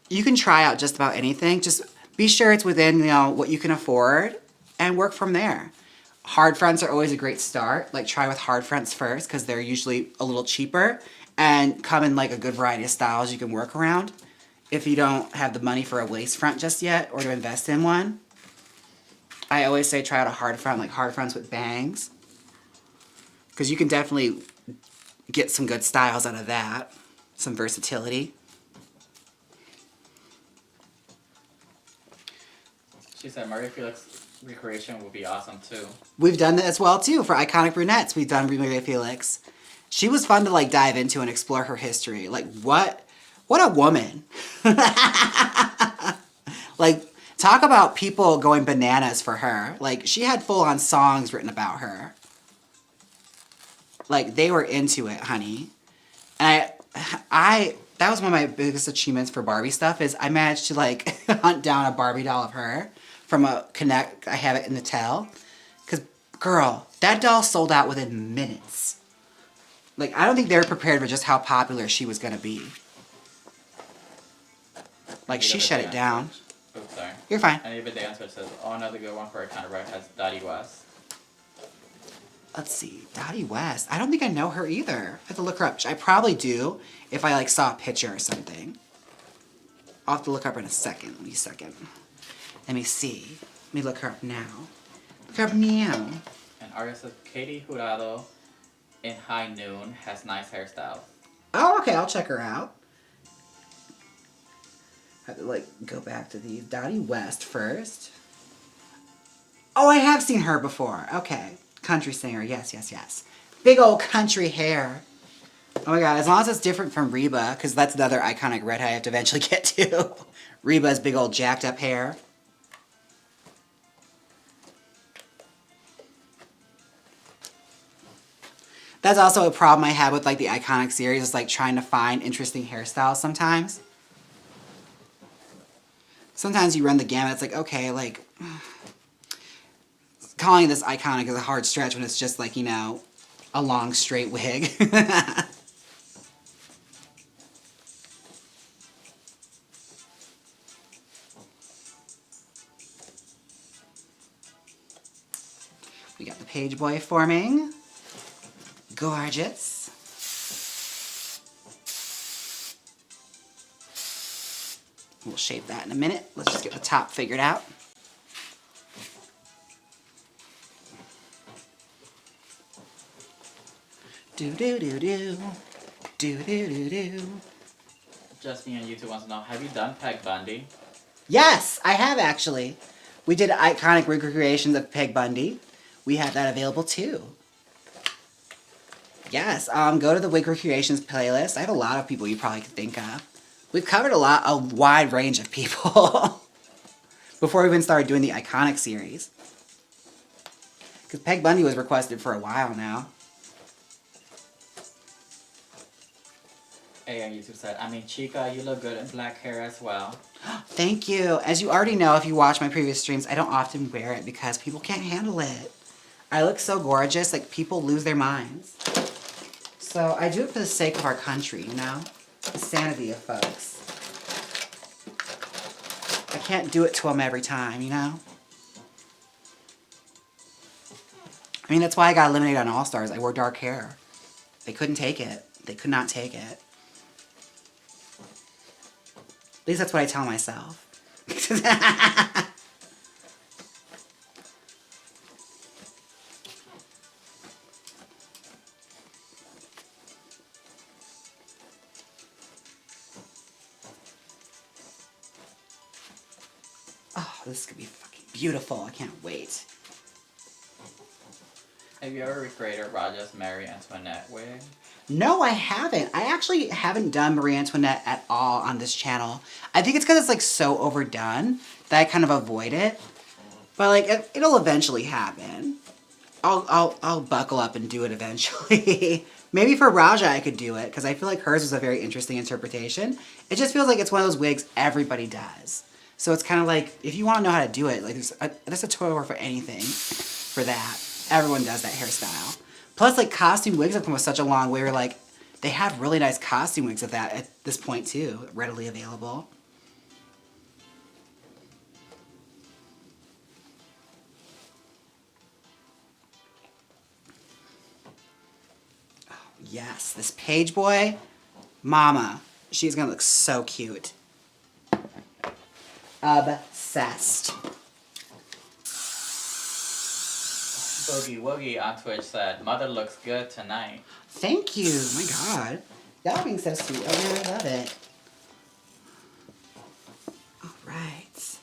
you can try out just about anything. Just be sure it's within, you know, what you can afford and work from there. Hard fronts are always a great start. Like, try with hard fronts first because they're usually a little cheaper and come in, like, a good variety of styles you can work around. If you don't have the money for a lace front just yet or to invest in one, I always say try out a hard front, like hard fronts with bangs. Because you can definitely get some good styles out of that. Some versatility. She said Maria Felix recreation would be awesome too. We've done that as well too for iconic brunettes. We've done Maria Felix. She was fun to like dive into and explore her history. Like what a woman. Like talk about people going bananas for her. Like she had full on songs written about her. Like they were into it, honey. And I that was one of my biggest achievements for Barbie stuff is I managed to like hunt down a Barbie doll of her from a Connect. I have it in the Tell. Because, girl, that doll sold out within minutes. Like, I don't think they were prepared for just how popular she was going to be. Like, she shut it down. Oops, sorry. You're fine. And even the answer says, oh, another good one for a kind of right has Dottie West. Let's see. Dottie West. I don't think I know her either. I have to look her up. I probably do if I, like, saw a picture or something. I'll have to look her up in a second. Let me second. Let me see. Let me look her up now. Look her up now. And Aria says, Katie Jurado in High Noon has nice hairstyles. Oh, okay. I'll check her out. I have to, like, go back to these. Dottie West first. Oh, I have seen her before. Okay. Country singer. Yes, yes, yes. Big old country hair. Oh my god. As long as it's different from Reba, because that's another iconic redhead I have to eventually get to. Reba's big old jacked up hair. That's also a problem I have with like the iconic series is like trying to find interesting hairstyles sometimes. Sometimes you run the gamut, it's like, okay, like, calling this iconic is a hard stretch when it's just like, you know, a long straight wig. We got the Pageboy forming. Gorgeous. We'll shape that in a minute. Let's just get the top figured out. Do-do-do-do. Do-do-do-do. Justine on YouTube wants to know, have you done Peg Bundy? Yes, I have actually. We did iconic recreations of Peg Bundy. We have that available too. Yes, go to the Wig Recreations playlist. I have a lot of people you probably could think of. We've covered a wide range of people before we even started doing the iconic series. Because Peg Bundy was requested for a while now. Hey on YouTube said, I mean, Chica, you look good in black hair as well. Thank you. As you already know, if you watch my previous streams, I don't often wear it because people can't handle it. I look so gorgeous, like people lose their minds. So I do it for the sake of our country, you know? The sanity of folks. I can't do it to them every time, you know? I mean, that's why I got eliminated on All-Stars. I wore dark hair. They couldn't take it. They could not take it. At least that's what I tell myself. Oh, this is gonna be fucking beautiful. I can't wait. Have you ever recreated Raja's Marie Antoinette wig? No, I haven't. I actually haven't done Marie Antoinette at all on this channel. I think it's because it's like so overdone that I kind of avoid it. But like, it'll eventually happen. I'll buckle up and do it eventually. Maybe for Raja I could do it, because I feel like hers was a very interesting interpretation. It just feels like it's one of those wigs everybody does. So it's kind of like, if you want to know how to do it, like there's a tutorial for anything for that. Everyone does that hairstyle. Plus, like, costume wigs have come such a long way where, like, they have really nice costume wigs of that at this point, too, readily available. Oh, yes, this Pageboy, mama, she's gonna look so cute. Obsessed. Boogie Woogie on Twitch said, "Mother looks good tonight." Thank you. My God. Y'all being so sweet. Oh, I love it. All right.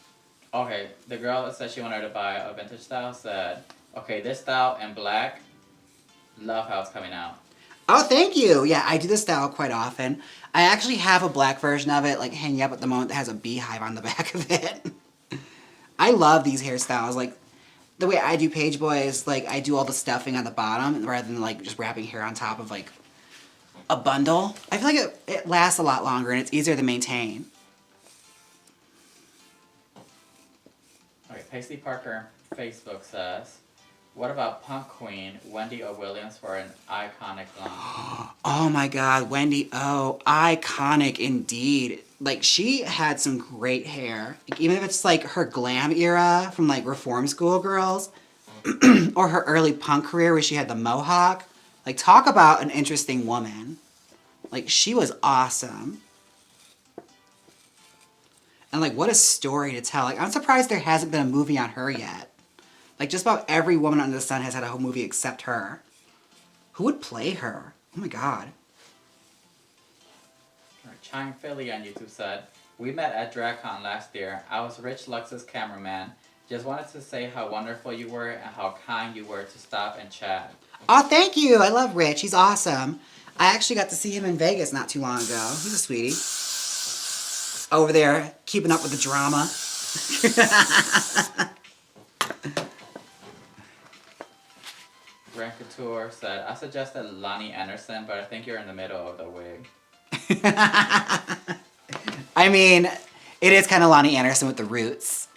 Okay, the girl that said she wanted to buy a vintage style said, "Okay, this style in black, love how it's coming out." Oh, thank you. Yeah, I do this style quite often. I actually have a black version of it, like, hanging up at the moment that has a beehive on the back of it. I love these hairstyles. Like, the way I do Pageboy is, like, I do all the stuffing on the bottom rather than, like, just wrapping hair on top of, like, a bundle. I feel like it lasts a lot longer and it's easier to maintain. Okay, Paisley Parker Facebook says, "What about punk queen Wendy O. Williams for an iconic line?" Oh my God, Wendy O, iconic indeed. Like, she had some great hair. Like, even if it's like her glam era from like Reform School Girls or her early punk career where she had the mohawk. Like, talk about an interesting woman. Like, she was awesome. And like, what a story to tell. Like, I'm surprised there hasn't been a movie on her yet. Like, just about every woman under the sun has had a whole movie except her. Who would play her? Oh my God. Chime Philly on YouTube said, "We met at DragCon last year. I was Rich Lux's cameraman. Just wanted to say how wonderful you were and how kind you were to stop and chat." Oh, thank you. I love Rich. He's awesome. I actually got to see him in Vegas not too long ago. He's a sweetie. Over there, keeping up with the drama. Couture said, "I suggested Lonnie Anderson, but I think you're in the middle of the wig." I mean, it is kind of Lonnie Anderson with the roots.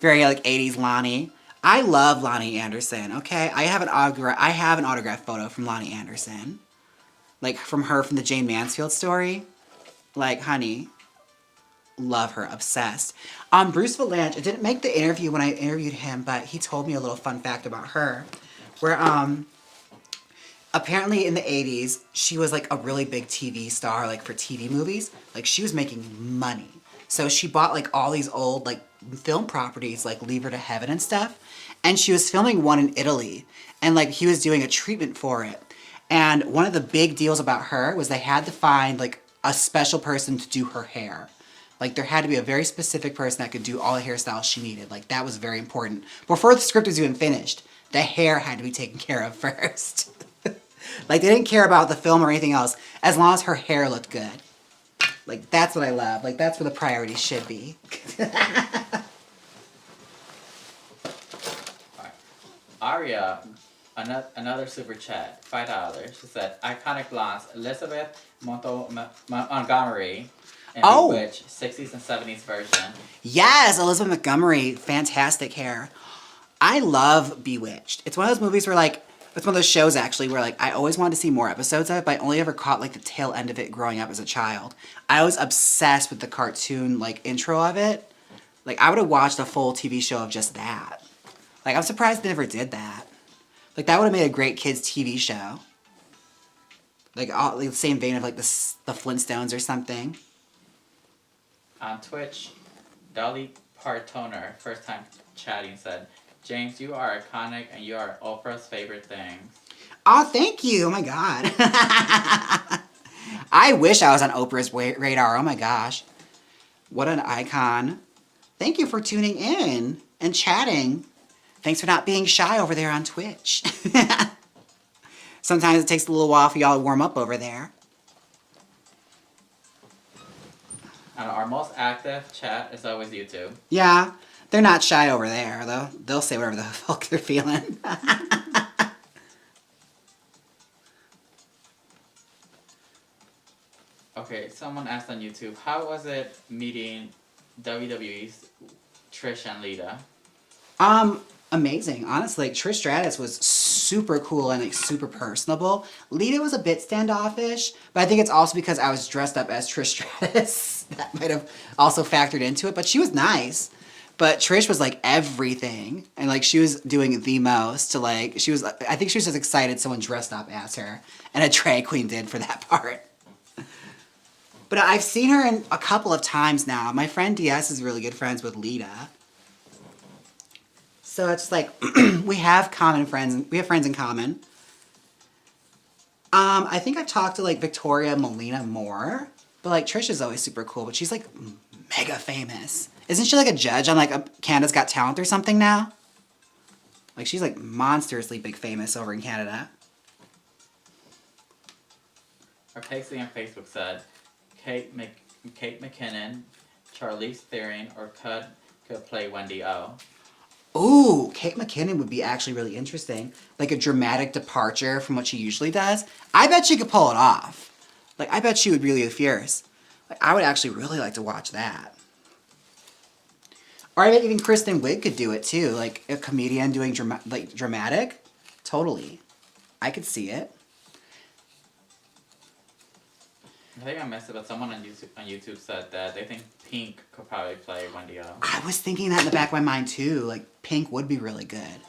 Very like 80s Lonnie. I love Lonnie Anderson, okay? I have an autograph photo from Lonnie Anderson. Like, from her from the Jaymes Mansfield story. Like, honey, love her, obsessed. Bruce Valanche, I didn't make the interview when I interviewed him, but he told me a little fun fact about her. Where, apparently in the 80s, she was like a really big TV star, like for TV movies. Like, she was making money. So she bought like all these old like film properties, like Leave Her to Heaven and stuff. And she was filming one in Italy. And like, he was doing a treatment for it. And one of the big deals about her was they had to find like a special person to do her hair. Like, there had to be a very specific person that could do all the hairstyles she needed. Like, that was very important. Before the script was even finished, the hair had to be taken care of first. Like, they didn't care about the film or anything else, as long as her hair looked good. Like, that's what I love. Like, that's where the priorities should be. Aria, another super chat, $5. She said, "Iconic blondes, Elizabeth Montgomery, and Bewitched, 60s and 70s version." Yes, Elizabeth Montgomery, fantastic hair. I love Bewitched. It's one of those movies where, like, it's one of those shows, actually, where, like, I always wanted to see more episodes of it, but I only ever caught, like, the tail end of it growing up as a child. I was obsessed with the cartoon, like, intro of it. Like, I would have watched a full TV show of just that. Like, I'm surprised they never did that. Like, that would have made a great kids' TV show. Like, the same vein of, like, the Flintstones or something. On Twitch, Dolly Partoner, first time chatting, said, "James, you are iconic and you are Oprah's favorite thing." Oh, thank you. Oh, my God. I wish I was on Oprah's radar. Oh, my gosh. What an icon. Thank you for tuning in and chatting. Thanks for not being shy over there on Twitch. Sometimes it takes a little while for y'all to warm up over there. And our most active chat is always YouTube. Yeah, they're not shy over there, though. They'll say whatever the fuck they're feeling. Okay, someone asked on YouTube, how was it meeting WWE's Trish and Lita? Amazing. Honestly, like, Trish Stratus was super cool and like super personable. Lita was a bit standoffish, but I think it's also because I was dressed up as Trish Stratus. That might have also factored into it, but she was nice. But Trish was like everything, and like she was doing the most to like, she was, I think she was just excited someone dressed up as her, and a drag queen did for that part. But I've seen her in a couple of times now. My friend DS is really good friends with Lita. So it's like, we have common friends, we have friends in common. I think I've talked to like Victoria Molina more, but like Trish is always super cool, but she's like mega famous. Isn't she like a judge on like a Canada's Got Talent or something now? Like she's like monstrously big famous over in Canada. Our Pixie on Facebook said, Kate McKinnon, Charlize Theron, or could play Wendy O. Ooh, Kate McKinnon would be actually really interesting. Like a dramatic departure from what she usually does. I bet she could pull it off. Like, I bet she would really be fierce. Like, I would actually really like to watch that. Or I bet even Kristen Wiig could do it too. Like, a comedian doing dramatic. Totally. I could see it. I think I missed it, but someone on YouTube said that they think Pink could probably play Wendy O. I was thinking that in the back of my mind too. Like, Pink would be really good.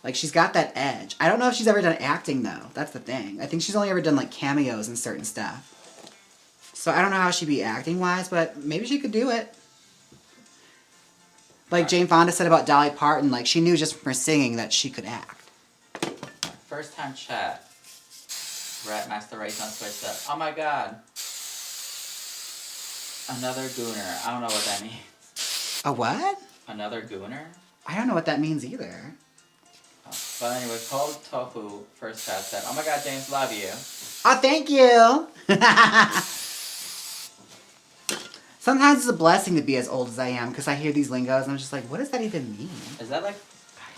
Like, she's got that edge. I don't know if she's ever done acting, though. That's the thing. I think she's only ever done, like, cameos and certain stuff. So I don't know how she'd be acting-wise, but maybe she could do it. Like Jane Fonda said about Dolly Parton, like, she knew just from her singing that she could act. First time chat. Rat Master Race on Twitch said, oh my god. Another gooner. I don't know what that means. A what? Another gooner? I don't know what that means either. But anyway, Cold Tofu first chat said, oh my god, James, love you. Oh, thank you! Sometimes it's a blessing to be as old as I am, because I hear these lingos and I'm just like, what does that even mean? Is that like,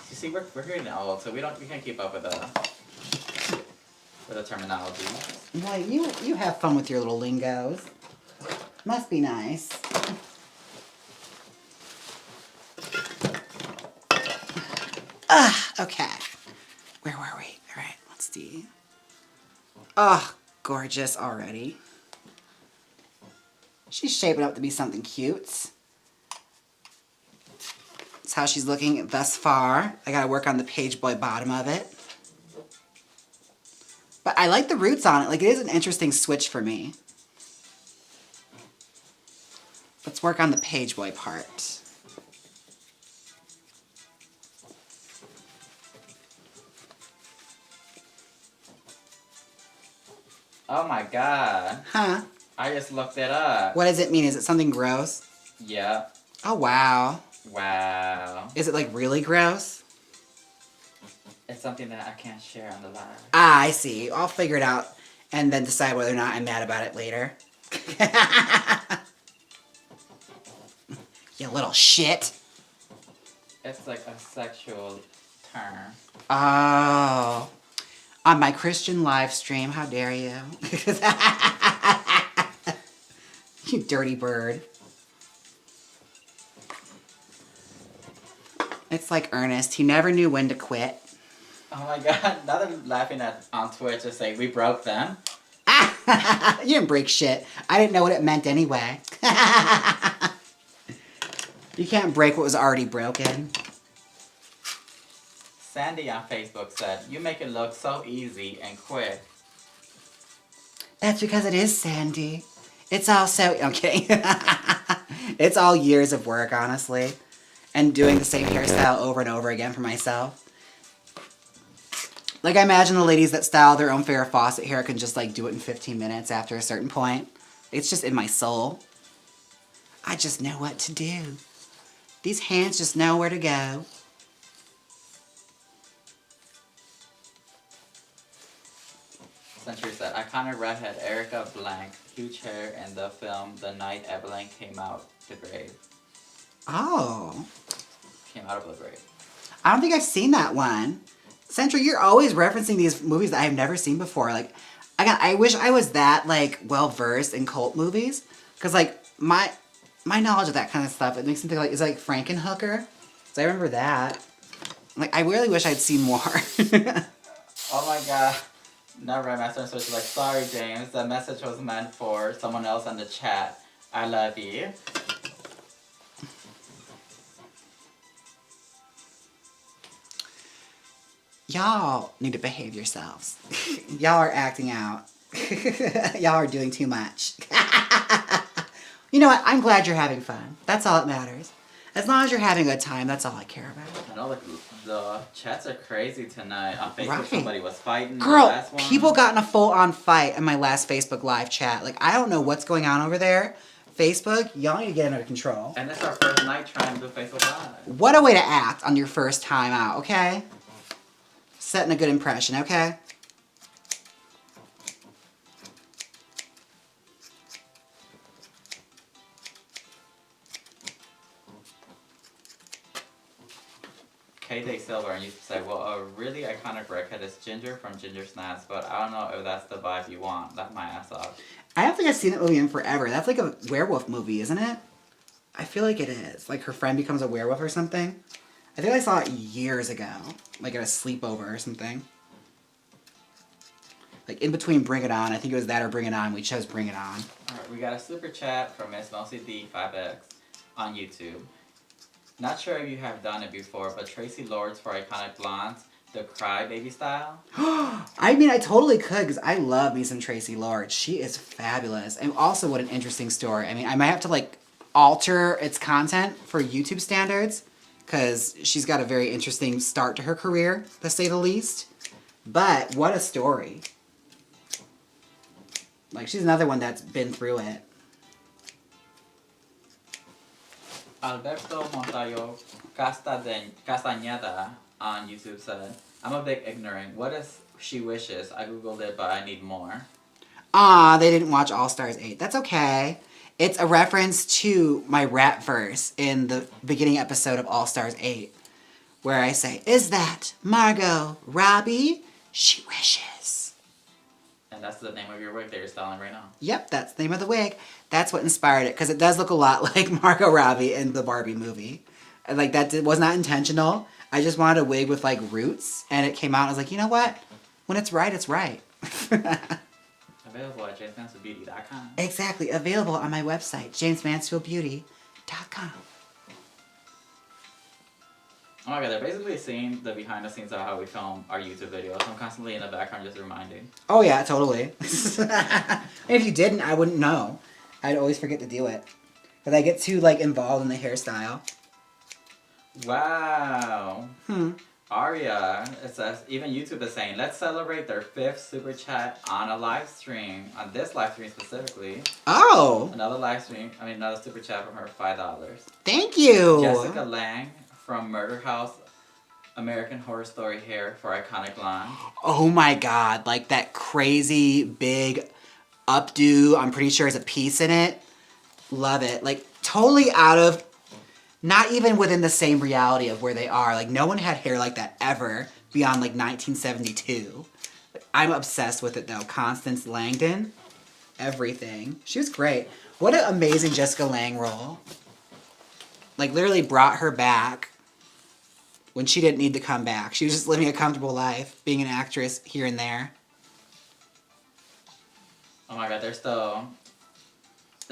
you see, we're getting old, so we can't keep up with the terminology. Well, you have fun with your little lingos. Must be nice. Okay. Where were we? All right, let's see. Oh, gorgeous already. She's shaping up to be something cute. That's how she's looking thus far. I gotta work on the Pageboy bottom of it. But I like the roots on it. Like, it is an interesting switch for me. Let's work on the Pageboy part. Oh my god. Huh? I just looked it up. What does it mean? Is it something gross? Yeah. Oh, wow. Wow. Is it, like, really gross? It's something that I can't share on the live. Ah, I see. I'll figure it out and then decide whether or not I'm mad about it later. You little shit. It's like a sexual term. Oh. On my Christian live stream, how dare you? You dirty bird. It's like Ernest. He never knew when to quit. Oh my god, now that I'm laughing at on Twitch, it's like, we broke them. You didn't break shit. I didn't know what it meant anyway. You can't break what was already broken. Sandy on Facebook said, you make it look so easy and quick. That's because it is, Sandy. It's all so... I'm kidding. It's all years of work, honestly. And doing the same hairstyle over and over again for myself. Like, I imagine the ladies that style their own Farrah Fawcett hair can just, like, do it in 15 minutes after a certain point. It's just in my soul. I just know what to do. These hands just know where to go. Century said, iconic redhead Erica Blank, huge hair in the film The Night Evelyn came out the grave. Oh. Came out of the grave. I don't think I've seen that one. Century, you're always referencing these movies that I've never seen before. Like, I wish I was that, like, well-versed in cult movies. Because, like, my knowledge of that kind of stuff, it makes me think, like, is like Frankenhooker. So I remember that. Like, I really wish I'd seen more. Oh my god. Never mind, my son was like, sorry, James, that message was meant for someone else in the chat. I love you. Y'all need to behave yourselves. Y'all are acting out. Y'all are doing too much. You know what? I'm glad you're having fun. That's all that matters. As long as you're having a good time, that's all I care about. I know, like, the chats are crazy tonight. On Facebook, Right. somebody was fighting. Girl, the last one. people got in a full-on fight in my last Facebook Live chat. Like, I don't know what's going on over there. Facebook, y'all need to get under control. And it's our first night trying to do Facebook Live. What a way to act on your first time out, okay? Setting a good impression, okay? K-Day Silver, and you say, well, a really iconic redhead is Ginger from Ginger Snaps, but I don't know if that's the vibe you want. Laugh my ass off. I don't think I've seen that movie in forever. That's like a werewolf movie, isn't it? I feel like it is. Like her friend becomes a werewolf or something. I think I saw it years ago. Like at a sleepover or something. Like in between Bring It On. I think it was that or Bring It On. We chose Bring It On. Alright, we got a super chat from Miss Mostly D5X on YouTube. Not sure if you have done it before, but Tracy Lords for Iconic Blondes, the Cry Baby style. I mean, I totally could because I love me some Tracy Lords. She is fabulous. And also what an interesting story. I mean, I might have to like alter its content for YouTube standards because she's got a very interesting start to her career, to say the least. But what a story. Like, she's another one that's been through it. Alberto Montayo Castañeda on YouTube said, I'm a bit ignorant. What is She Wishes? I googled it, but I need more. They didn't watch All Stars 8. That's okay. It's a reference to my rap verse in the beginning episode of All Stars 8, where I say, is that Margot Robbie? She wishes. And that's the name of your wig that you're styling right now. Yep, that's the name of the wig. That's what inspired it, because it does look a lot like Margot Robbie in the Barbie movie. And, like, was not intentional. I just wanted a wig with, like, roots, and it came out, and I was like, you know what? When it's right, it's right. Available at jaymesmansfieldbeauty.com. Exactly, available on my website, jaymesmansfieldbeauty.com. Oh my god, they're basically seeing the behind the scenes of how we film our YouTube videos. I'm constantly in the background just reminding. Oh yeah, totally. And if you didn't, I wouldn't know. I'd always forget to do it. Because I get too, like, involved in the hairstyle. Wow. Aria, it says, even YouTube is saying, let's celebrate their 5th super chat on a live stream. On this live stream specifically. Oh! Another super chat from her, $5. Thank you! Jessica Lang from Murder House, American Horror Story hair for Iconic Blonde. Oh my god, like that crazy big updo, I'm pretty sure is a piece in it. Love it. Like, totally out of, not even within the same reality of where they are. Like, no one had hair like that ever beyond, like, 1972. I'm obsessed with it, though. Constance Langdon. Everything. She was great. What an amazing Jessica Lange role. Like, literally brought her back when she didn't need to come back. She was just living a comfortable life, being an actress here and there. Oh my god, they're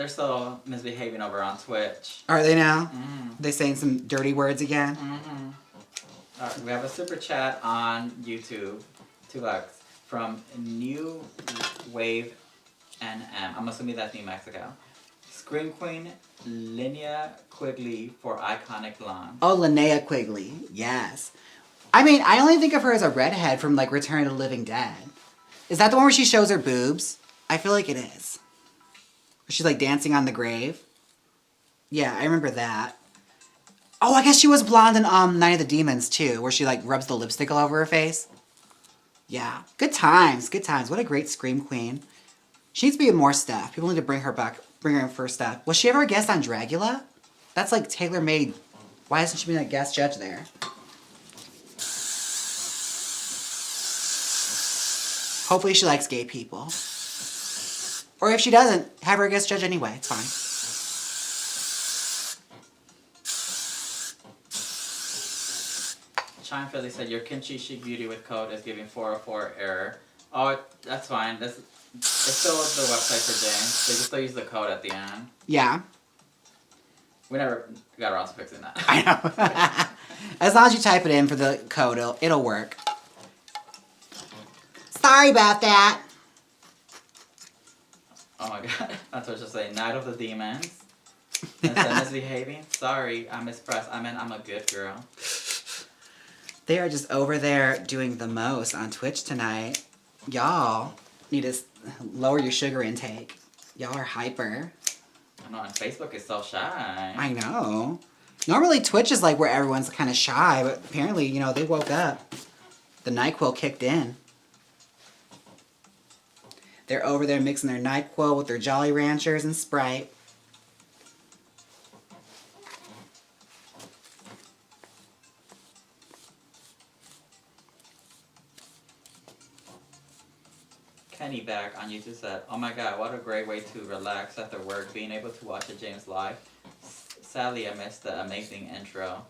still misbehaving over on Twitch. Are they now? Mm-hmm. They saying some dirty words again? Mm-hmm. Alright, we have a super chat on YouTube, 2x, from New Wave NM. I'm assuming that's New Mexico. Scream Queen Linnea Quigley for Iconic Blonde. Oh, Linnea Quigley. Yes. I mean, I only think of her as a redhead from, like, Return of the Living Dead. Is that the one where she shows her boobs? I feel like it is. She's, like, dancing on the grave. Yeah, I remember that. Oh, I guess she was blonde in Night of the Demons, too, where she, like, rubs the lipstick all over her face. Yeah. Good times. Good times. What a great Scream Queen. She needs to be in more stuff. People need to bring her back. Bring her in for stuff. Was she ever a guest on Dragula? That's, like, tailor-made. Why hasn't she been a guest judge there? Hopefully she likes gay people. Or if she doesn't, have her guest judge anyway. It's fine. Chime Philly said your kimchi chic beauty with code is giving 404 error. Oh, that's fine. It's still the website for James. They just still use the code at the end. Yeah. We never got around to fixing that. I know. As long as you type it in for the code, it'll work. Sorry about that. Oh my god. That's what I was just saying. Night of the Demons. And said misbehaving. Sorry, I mispressed. I meant I'm a good girl. They are just over there doing the most on Twitch tonight. Y'all need to lower your sugar intake. Y'all are hyper. I know, on Facebook it's so shy. I know. Normally Twitch is like where everyone's kind of shy, but apparently, you know, they woke up. The NyQuil kicked in. They're over there mixing their NyQuil with their Jolly Ranchers and Sprite. Kenny back on YouTube said, "Oh my god, what a great way to relax after work, being able to watch a James live. Sadly, I missed the amazing intro."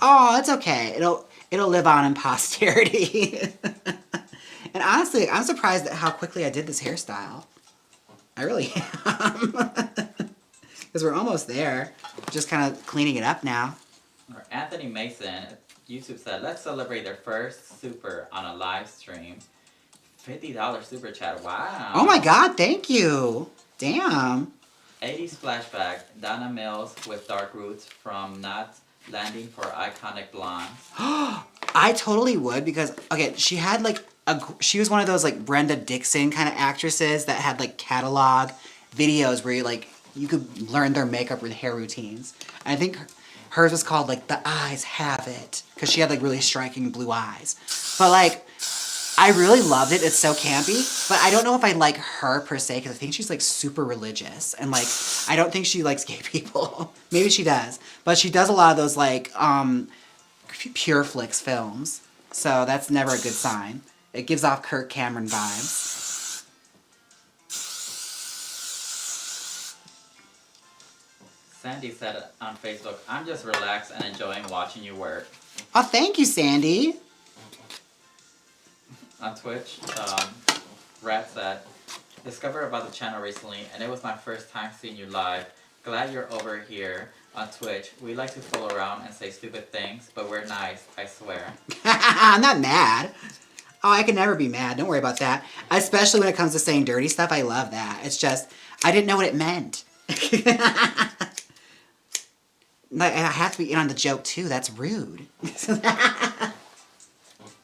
Oh, it's okay. It'll live on in posterity. And honestly, I'm surprised at how quickly I did this hairstyle. I really am. Because we're almost there. Just kind of cleaning it up now. Or Anthony Mason, YouTube said, "Let's celebrate their first super on a live stream." $50 super chat. Wow. Oh my god, thank you. Damn. 80s flashback. Donna Mills with dark roots from Not Landing for Iconic Blondes. I totally would because, okay, she had like she was one of those like Brenda Dixon kind of actresses that had like catalog videos where you could learn their makeup and hair routines. And I think hers was called like The Eyes Have It because she had like really striking blue eyes. But like, I really loved it. It's so campy, but I don't know if I like her per se because I think she's like super religious and like I don't think she likes gay people. Maybe she does, but she does a lot of those like Pure Flix films, so that's never a good sign. It gives off Kirk Cameron vibes. Sandy said on Facebook, "I'm just relaxed and enjoying watching you work." Oh, thank you, Sandy. On Twitch, Rat said, "Discovered about the channel recently, and it was my first time seeing you live. Glad you're over here on Twitch. We like to fool around and say stupid things, but we're nice, I swear." I'm not mad. Oh, I can never be mad. Don't worry about that. Especially when it comes to saying dirty stuff. I love that. It's just, I didn't know what it meant. Like, I have to be in on the joke, too. That's rude.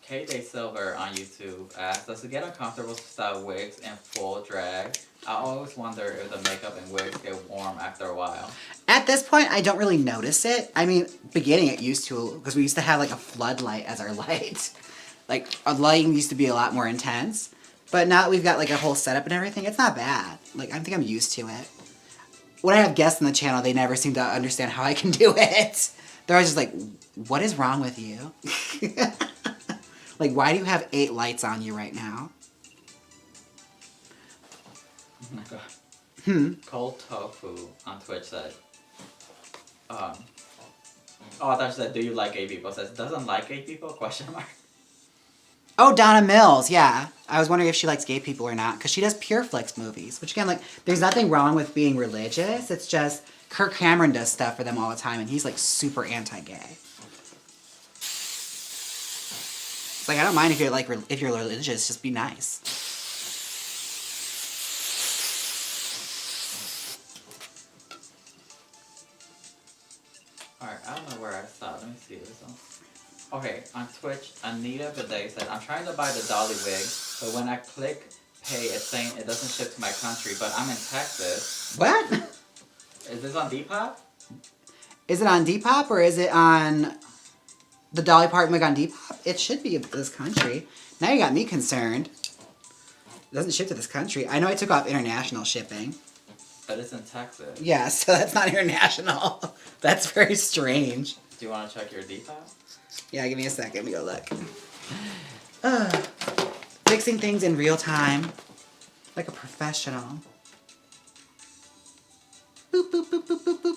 K-Day Silver on YouTube asks, "Does it get uncomfortable to style wigs in full drag? I always wonder if the makeup and wigs get warm after a while." At this point, I don't really notice it. I mean, beginning it used to, because we used to have like a floodlight as our light. Like, our lighting used to be a lot more intense. But now that we've got like a whole setup and everything, it's not bad. Like, I think I'm used to it. When I have guests on the channel, they never seem to understand how I can do it. They're always just like, what is wrong with you? Like, why do you have 8 lights on you right now? Oh my god. Cold Tofu on Twitch said, oh, I thought she said, "Do you like gay people?" It says, "Doesn't like gay people?" Question mark. Oh, Donna Mills, yeah. I was wondering if she likes gay people or not, because she does Pure Flix movies, which again, like, there's nothing wrong with being religious. It's just Kirk Cameron does stuff for them all the time, and he's like super anti-gay. It's like, I don't mind if you're like if you're religious, just be nice. Alright, I don't know where I stopped. Let me see this one. Okay, on Twitch, Anita Bidet said, "I'm trying to buy the Dolly wig, but when I click pay, it's saying it doesn't ship to my country, but I'm in Texas." What? Is this on Depop? Is it on Depop or is it on the Dolly Parton wig on Depop? It should be of this country. Now you got me concerned. It doesn't ship to this country. I know I took off international shipping. But it's in Texas. Yeah, so that's not international. That's very strange. Do you want to check your Depop? Yeah, give me a second. Let me go look. fixing things in real time, like a professional. Boop, boop, boop, boop, boop, boop.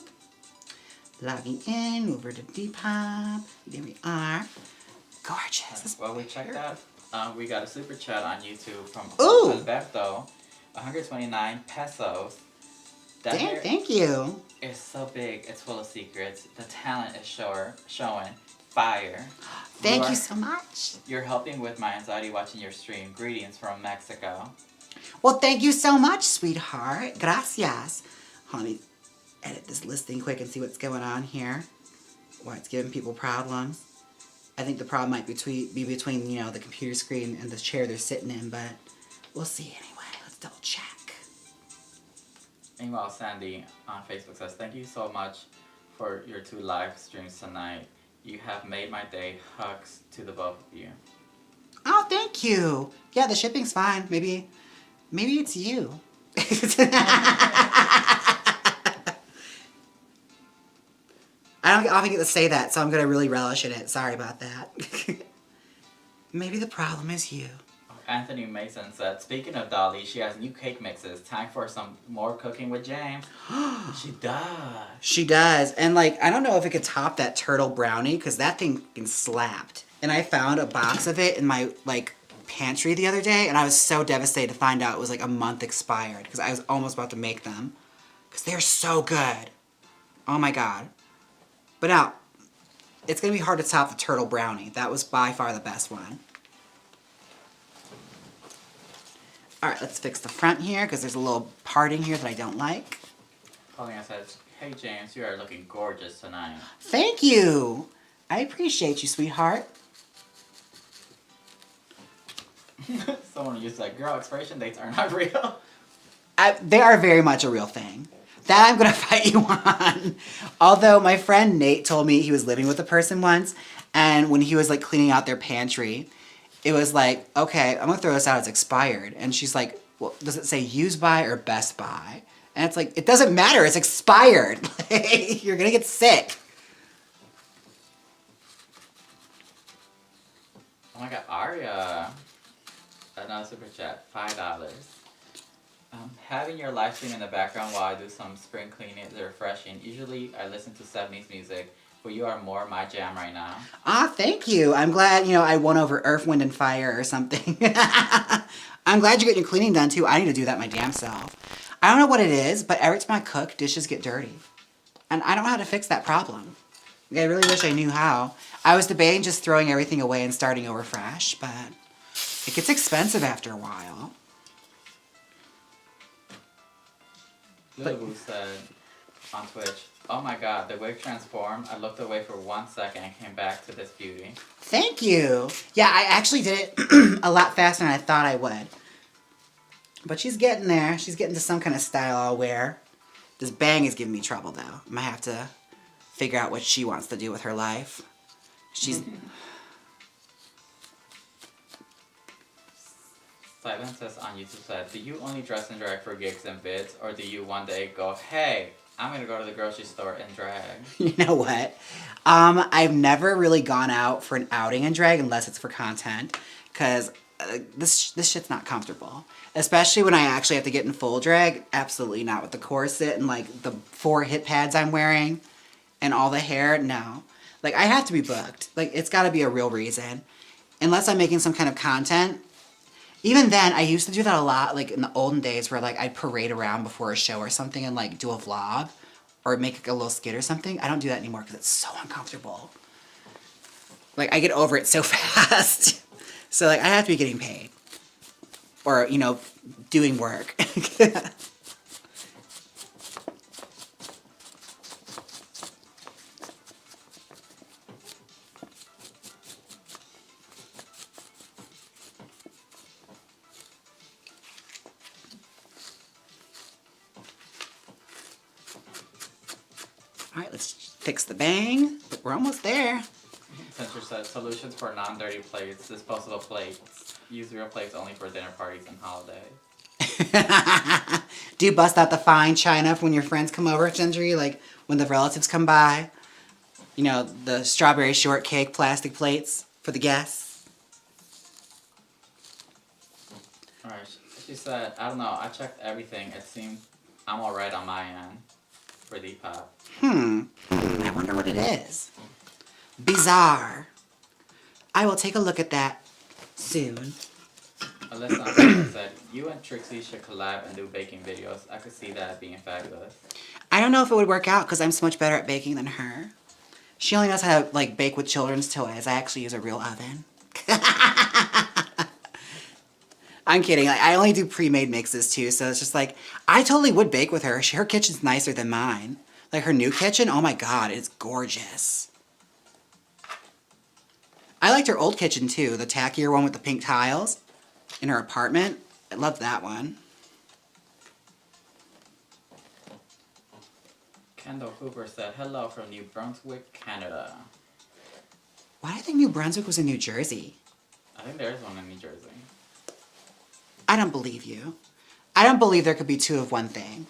Logging in, over to Depop. There we are. Gorgeous. Well, we checked out. We got a super chat on YouTube from Ooh. Alberto. 129 pesos. That Damn, hair thank you. is so big. It's full of secrets. The talent is showing. Fire. Thank you so much. You're helping with my anxiety watching your stream. Greetings from Mexico. Well, thank you so much, sweetheart. Gracias. Hold on, let me edit this listing quick and see what's going on here. Why it's giving people problems. I think the problem might be between, you know, the computer screen and the chair they're sitting in, but we'll see anyway. Let's double check. Meanwhile, Sandy on Facebook says, thank you so much for your 2 live streams tonight. You have made my day. Hugs to the both of you. Oh, thank you. Yeah, the shipping's fine. Maybe it's you. I don't often get to say that, so I'm going to really relish in it. Sorry about that. Maybe the problem is you. Anthony Mason said, speaking of Dolly, she has new cake mixes. Time for some more cooking with James. She does. She does. And, like, I don't know if it could top that turtle brownie, because that thing fucking slapped. And I found a box of it in my, like, pantry the other day, and I was so devastated to find out it was, like, a month expired, because I was almost about to make them. Because they're so good. Oh, my God. But now, it's going to be hard to top the turtle brownie. That was by far the best one. Alright, let's fix the front here, because there's a little parting here that I don't like. Paulina says, hey James, you are looking gorgeous tonight. Thank you! I appreciate you, sweetheart. Someone used like, girl, expiration dates are not real. They are very much a real thing. That I'm going to fight you on. Although my friend Nate told me he was living with a person once, and when he was like cleaning out their pantry, it was like, okay, I'm going to throw this out, it's expired. And she's like, well, does it say use by or best by? And it's like, it doesn't matter, it's expired. You're going to get sick. Oh my god, Aria. Another super chat, $5. Having your live stream in the background while I do some spring cleaning is refreshing. Usually I listen to 70s music, but you are more my jam right now. Ah, thank you. I'm glad, you know, I won over Earth, Wind, and Fire or something. I'm glad you're getting your cleaning done, too. I need to do that my damn self. I don't know what it is, but every time I cook, dishes get dirty. And I don't know how to fix that problem. I really wish I knew how. I was debating just throwing everything away and starting over fresh, but it gets expensive after a while. Lulu said on Twitch, oh my god, the wig transformed. I looked away for 1 second and came back to this beauty. Thank you. Yeah, I actually did it a lot faster than I thought I would. But she's getting there. She's getting to some kind of style I'll wear. This bang is giving me trouble, though. I might have to figure out what she wants to do with her life. She's... Silences on YouTube said, do you only dress in drag for gigs and bids, or do you one day go, hey, I'm gonna go to the grocery store and drag? You know what? I've never really gone out for an outing in drag unless it's for content, because this shit's not comfortable. Especially when I actually have to get in full drag. Absolutely not with the corset and like the 4 hip pads I'm wearing and all the hair. No. Like, I have to be booked. Like, it's got to be a real reason. Unless I'm making some kind of content. Even then, I used to do that a lot, like in the olden days where like I'd parade around before a show or something and like do a vlog or make like, a little skit or something. I don't do that anymore because it's so uncomfortable. Like, I get over it so fast. So like, I have to be getting paid. Or, you know, doing work. Alright, let's fix the bang. We're almost there. Censor said, solutions for non-dirty plates, disposable plates. Use real plates only for dinner parties and holidays. Do you bust out the fine china when your friends come over, Gendry? Like, when the relatives come by? You know, the strawberry shortcake plastic plates for the guests? She said, I don't know, I checked everything. It seemed I'm alright on my end for Depop. I wonder what it is. Bizarre. I will take a look at that soon. Alyssa said, you and Trixie should collab and do baking videos. I could see that being fabulous. I don't know if it would work out because I'm so much better at baking than her. She only knows how to like bake with children's toys. I actually use a real oven. I'm kidding. Like, I only do pre-made mixes too, so it's just like I totally would bake with her. Her kitchen's nicer than mine. Like her new kitchen, oh my god, it's gorgeous. I liked her old kitchen too, the tackier one with the pink tiles in her apartment. I loved that one. Kendall Hooper said, hello from New Brunswick, Canada. Why do I think New Brunswick was in New Jersey? I think there is one in New Jersey. I don't believe you. I don't believe there could be two of one thing.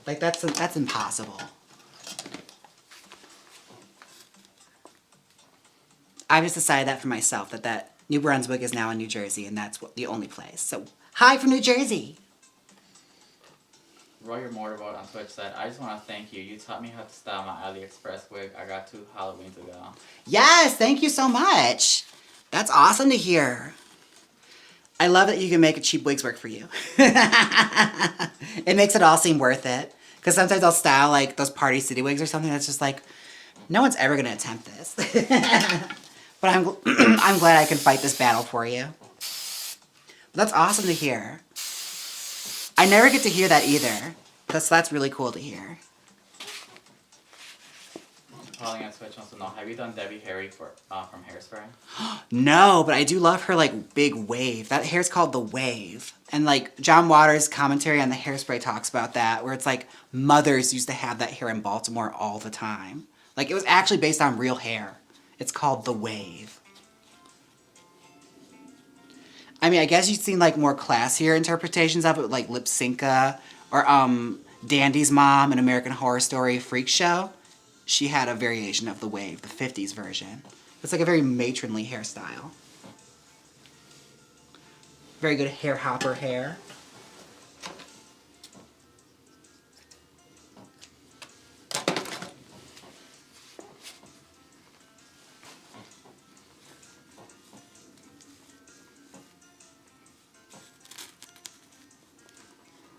Like, that's impossible. I've just decided that for myself, that New Brunswick is now in New Jersey, and that's the only place. So, hi from New Jersey. Royer Mortiboat on Twitch said, I just want to thank you. You taught me how to style my AliExpress wig. I got 2 Halloweens ago. Yes, thank you so much. That's awesome to hear. I love that you can make a cheap wigs work for you. It makes it all seem worth it. Because sometimes I'll style like those Party City wigs or something that's just like, no one's ever going to attempt this. But I'm glad I can fight this battle for you. But that's awesome to hear. I never get to hear that either. That's really cool to hear. Calling on Twitch wants to know, have you done Debbie Harry from Hairspray? No, but I do love her like big wave. That hair's called the wave. And like John Waters' commentary on the Hairspray talks about that, where it's like mothers used to have that hair in Baltimore all the time. Like it was actually based on real hair. It's called the wave. I mean, I guess you've seen like more classier interpretations of it, like Lip Synca or Dandy's mom in American Horror Story Freak Show. She had a variation of the wave, the 50s version. It's like a very matronly hairstyle. Very good hair hopper hair.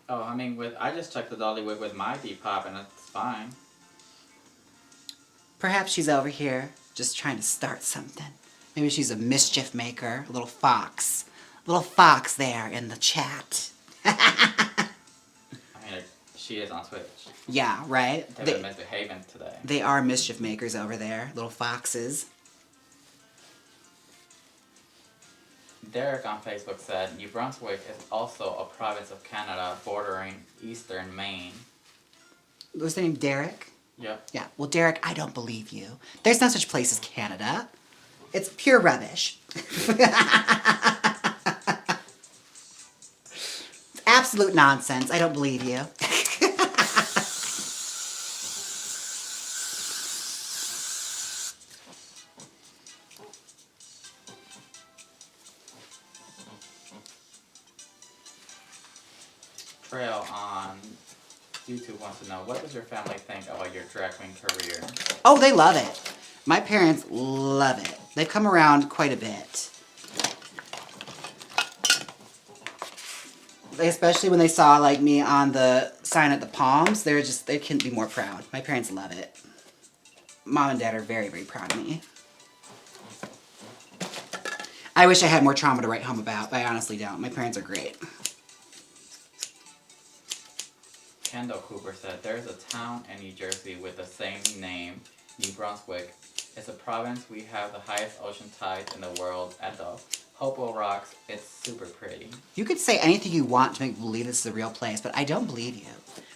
Oh, I mean, I just checked the Dolly wig with my Depop and it's fine. Perhaps she's over here just trying to start something. Maybe she's a mischief maker, a little fox. Little fox there in the chat. I mean, she is on Twitch. Yeah, right? They've been misbehaving today. They are mischief makers over there, little foxes. Derek on Facebook said, New Brunswick is also a province of Canada bordering eastern Maine. Was their name Derek? Yep. Yeah, well, Derek, I don't believe you. There's no such place as Canada. It's pure rubbish. Absolute nonsense. I don't believe you. Trail on YouTube wants to know, what does your family think about your drag queen career? Oh, they love it. My parents love it. They've come around quite a bit. Especially when they saw like me on the sign at the Palms, they couldn't be more proud. My parents love it. Mom and Dad are very, very proud of me. I wish I had more trauma to write home about, but I honestly don't. My parents are great. Kendall Cooper said, there's a town in New Jersey with the same name, New Brunswick. It's a province. We have the highest ocean tides in the world at the Hopewell Rocks. It's super pretty. You could say anything you want to make me believe this is a real place, but I don't believe you.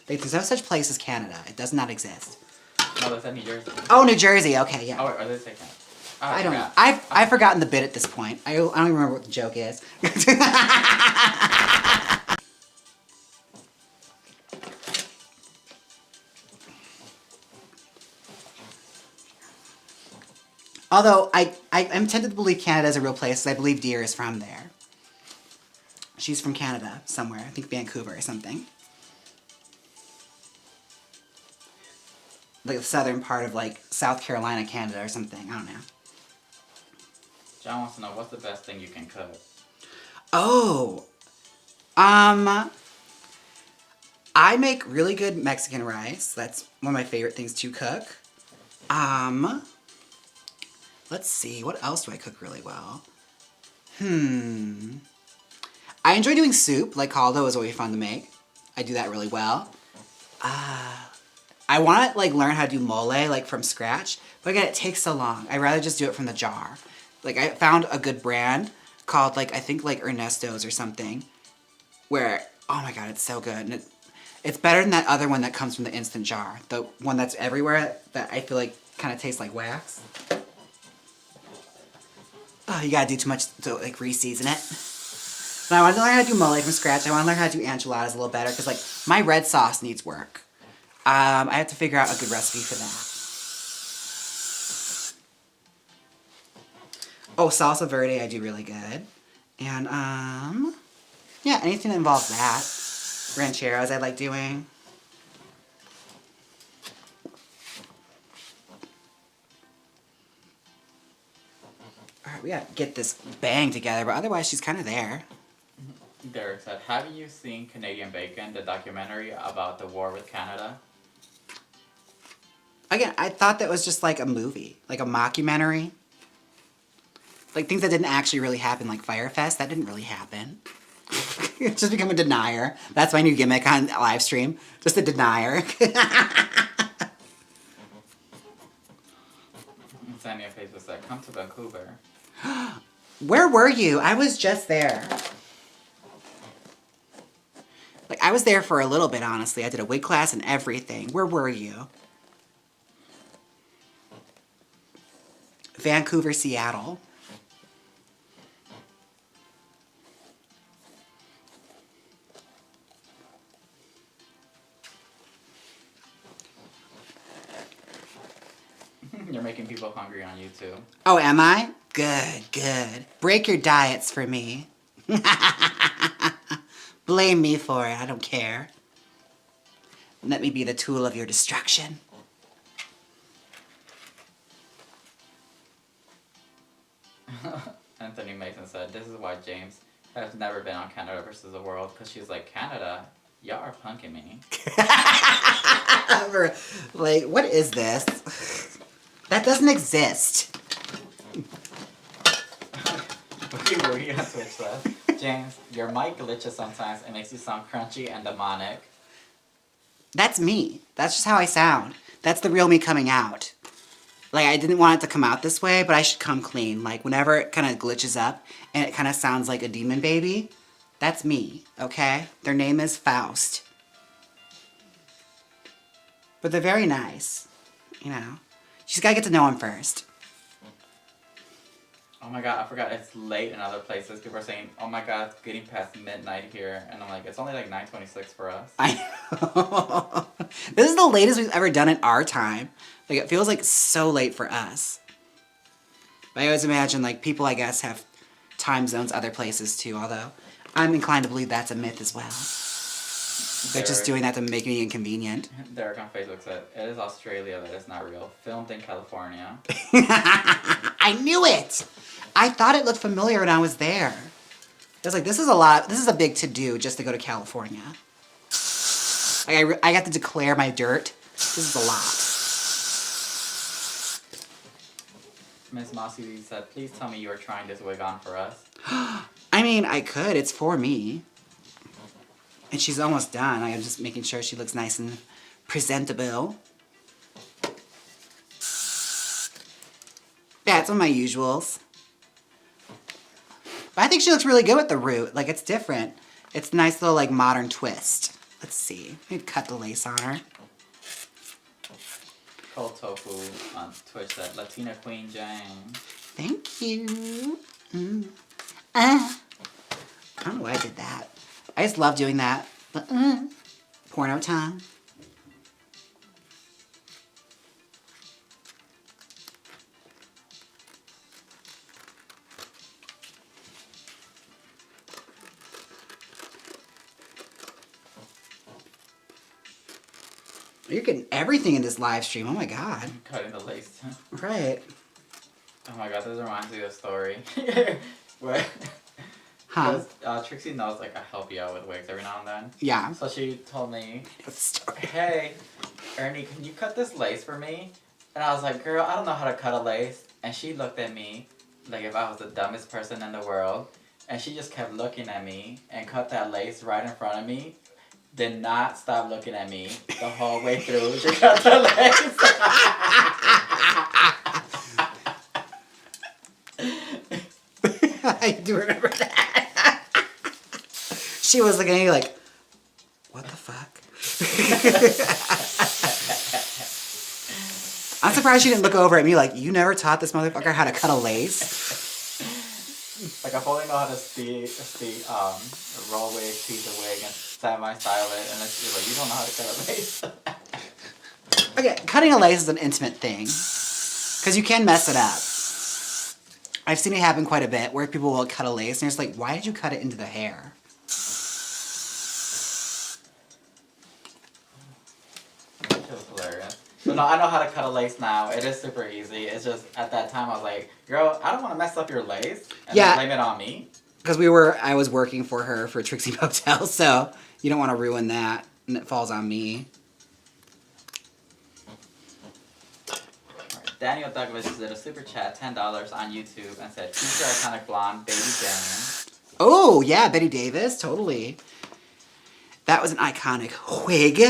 There's no such place as Canada. It does not exist. No, they said New Jersey. Oh, New Jersey. Okay, yeah. Oh, wait, or they say Canada? Oh, I don't know. forgot. I've forgotten the bit at this point. I don't even remember what the joke is. Although I'm tempted to believe Canada is a real place because I believe Deer is from there. She's from Canada somewhere. I think Vancouver or something. Like the southern part of like South Carolina, Canada or something. I don't know. John wants to know what's the best thing you can cook. Oh, I make really good Mexican rice. That's one of my favorite things to cook. Let's see, what else do I cook really well? I enjoy doing soup, like caldo is always fun to make. I do that really well. I want to like learn how to do mole like from scratch, but again, it takes so long. I'd rather just do it from the jar. Like I found a good brand called like, I think like Ernesto's or something, where, oh my God, it's so good. And it's better than that other one that comes from the instant jar. The one that's everywhere that I feel like kind of tastes like wax. Oh, you gotta do too much to like re-season it. But I want to learn how to do mole from scratch. I want to learn how to do enchiladas a little better because like my red sauce needs work. I have to figure out a good recipe for that. Oh, salsa verde I do really good. And yeah, anything that involves that. Rancheros I like doing. Alright, we gotta get this bang together, but otherwise she's kind of there. Derek said, have you seen Canadian Bacon, the documentary about the war with Canada? Again, I thought that was just like a movie, like a mockumentary. Like things that didn't actually really happen, like Firefest, that didn't really happen. Just become a denier. That's my new gimmick on live stream. Just a denier. Sandy on Facebook said, come to Vancouver. Where were you? I was just there. Like, I was there for a little bit, honestly. I did a wig class and everything. Where were you? Vancouver, Seattle. You're making people hungry on YouTube. Oh, am I? Good, good. Break your diets for me. Blame me for it. I don't care. Let me be the tool of your destruction. Anthony Mason said, this is why James has never been on Canada versus the World, because she's like, Canada, y'all are punking me. Like, what is this? That doesn't exist. We on Twitch said, James, your mic glitches sometimes. It makes you sound crunchy and demonic. That's me. That's just how I sound. That's the real me coming out. Like, I didn't want it to come out this way, but I should come clean. Like, whenever it kind of glitches up and it kind of sounds like a demon baby, that's me, okay? Their name is Faust. But they're very nice, you know? You just gotta get to know them first. Oh my god, I forgot it's late in other places. People are saying, oh my god, it's getting past midnight here. And I'm like, it's only like 9:26 for us. I know. This is the latest we've ever done in our time. Like, it feels like so late for us. But I always imagine, like, people, I guess, have time zones other places too, although I'm inclined to believe that's a myth as well. They're just doing that to make me inconvenient. Derek on Facebook said, it is Australia that is not real. Filmed in California. I knew it! I thought it looked familiar when I was there. I was like, this is a big to-do just to go to California. Like, I got to declare my dirt. This is a lot. Miss Mossy said, please tell me you are trying this wig on for us. I mean, I could. It's for me. And she's almost done. I'm just making sure she looks nice and presentable. Yeah, it's one of my usuals. But I think she looks really good with the root. Like, it's different. It's a nice little, like, modern twist. Let's see. Maybe cut the lace on her. Cold Tofu on Twitch said, Latina Queen Jane. Thank you. I don't know why I did that. I just love doing that. But, porno time. You're getting everything in this live stream. Oh my God. I'm cutting the lace. Right. Oh my God, this reminds me of a story. Where, Huh. because Trixie knows like I help you out with wigs every now and then. Yeah. So she told me, Story. hey, Ernie, can you cut this lace for me? And I was like, girl, I don't know how to cut a lace. And she looked at me like if I was the dumbest person in the world. And she just kept looking at me and cut that lace right in front of me. Did not stop looking at me the whole way through. She cut the lace. I do remember that. She was looking at you like, what the fuck? I'm surprised she didn't look over at me like, you never taught this motherfucker how to cut a lace? Like I fully know how to roll wig, tease a wig, and semi-style it, and then she's like, you don't know how to cut a lace. Okay, cutting a lace is an intimate thing. Because you can mess it up. I've seen it happen quite a bit where people will cut a lace and you're just like, why did you cut it into the hair? It was hilarious. So no, I know how to cut a lace now. It is super easy. It's just at that time I was like, girl, I don't want to mess up your lace and then blame it on me. Because I was working for her for Trixie Motel, so you don't want to ruin that and it falls on me. Daniel Douglas did a super chat, $10 on YouTube, and said, future iconic blonde, Baby Jane. Oh, yeah, Betty Davis, totally. That was an iconic wig.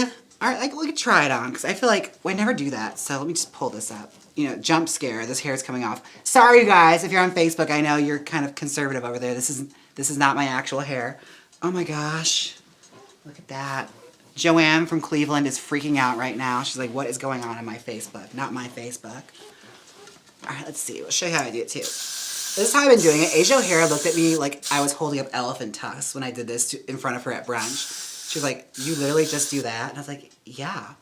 All right, we could try it on, because I feel like we never do that, so let me just pull this up. You know, jump scare, this hair is coming off. Sorry, you guys, if you're on Facebook, I know you're kind of conservative over there. This is not my actual hair. Oh my gosh, look at that. Joanne from Cleveland is freaking out right now. She's like, what is going on my Facebook? Not my Facebook. All right, let's see. We'll show you how I do it, too. This is how I've been doing it. Asia O'Hara looked at me like I was holding up elephant tusks when I did this in front of her at brunch. She was like, you literally just do that? And I was like, yeah.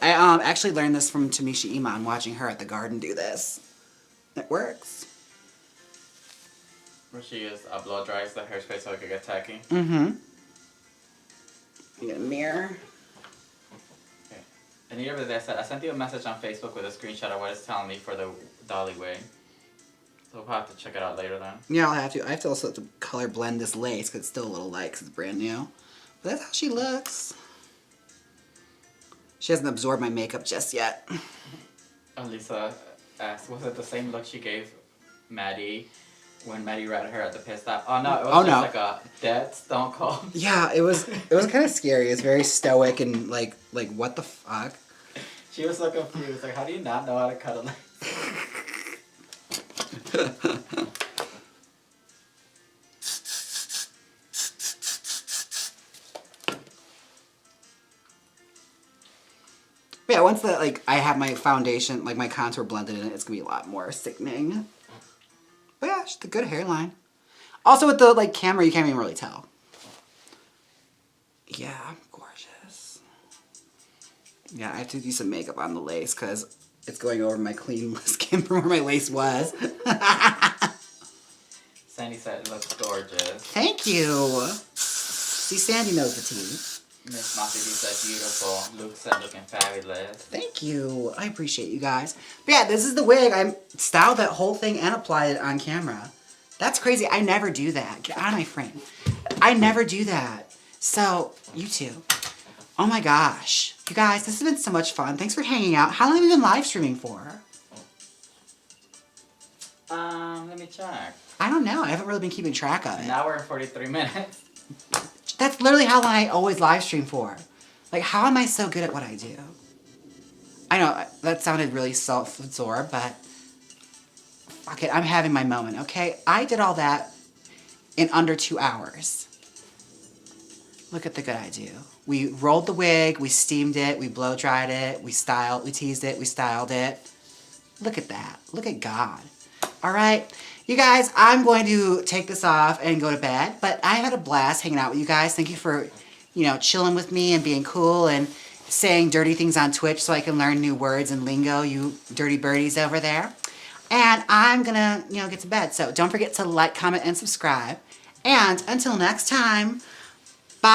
I actually learned this from Tamisha Iman, watching her at the garden do this. It works. Where she is blow dries the hairspray so it could get tacky. Mm-hmm. You get a mirror. Okay. Anita said, I sent you a message on Facebook with a screenshot of what it's telling me for the Dolly wig. So we'll have to check it out later then. Yeah, I'll have to. I have to also color blend this lace because it's still a little light because it's brand new. But that's how she looks. She hasn't absorbed my makeup just yet. Lisa asked, was it the same look she gave Maddie when Maddie read her at the pit stop? Oh no, it was just like a dead stone cold. Yeah, it was kind of scary. It was very stoic and like what the fuck? She was so confused. Like, how do you not know how to cut a lace? Yeah, once I have my foundation, like my contour blended in it, it's gonna be a lot more sickening. But yeah, just a good hairline. Also with the camera, you can't even really tell. Yeah, gorgeous. Yeah, I have to do some makeup on the lace because it's going over my clean skin from where my lace was. Sandy said it looks gorgeous. Thank you. See, Sandy knows the tea. Miss Mossy D said beautiful. Luke said looking fabulous. Thank you. I appreciate you guys. But yeah, this is the wig. I styled that whole thing and applied it on camera. That's crazy. I never do that. Get out of my frame. I never do that. So, you too. Oh my gosh. You guys, this has been so much fun. Thanks for hanging out. How long have you been live streaming for? Let me check. I don't know. I haven't really been keeping track of it. An hour and 43 minutes. That's literally how long I always live stream for. Like, how am I so good at what I do? I know, that sounded really self-absorbed, but fuck it, I'm having my moment, okay? I did all that in under 2 hours. Look at the good I do. We rolled the wig, we steamed it, we blow dried it, we teased it, we styled it. Look at that. Look at God. All right? You guys, I'm going to take this off and go to bed, but I had a blast hanging out with you guys. Thank you for, chilling with me and being cool and saying dirty things on Twitch so I can learn new words and lingo, you dirty birdies over there. And I'm gonna, get to bed. So don't forget to like, comment, and subscribe. And until next time, bye.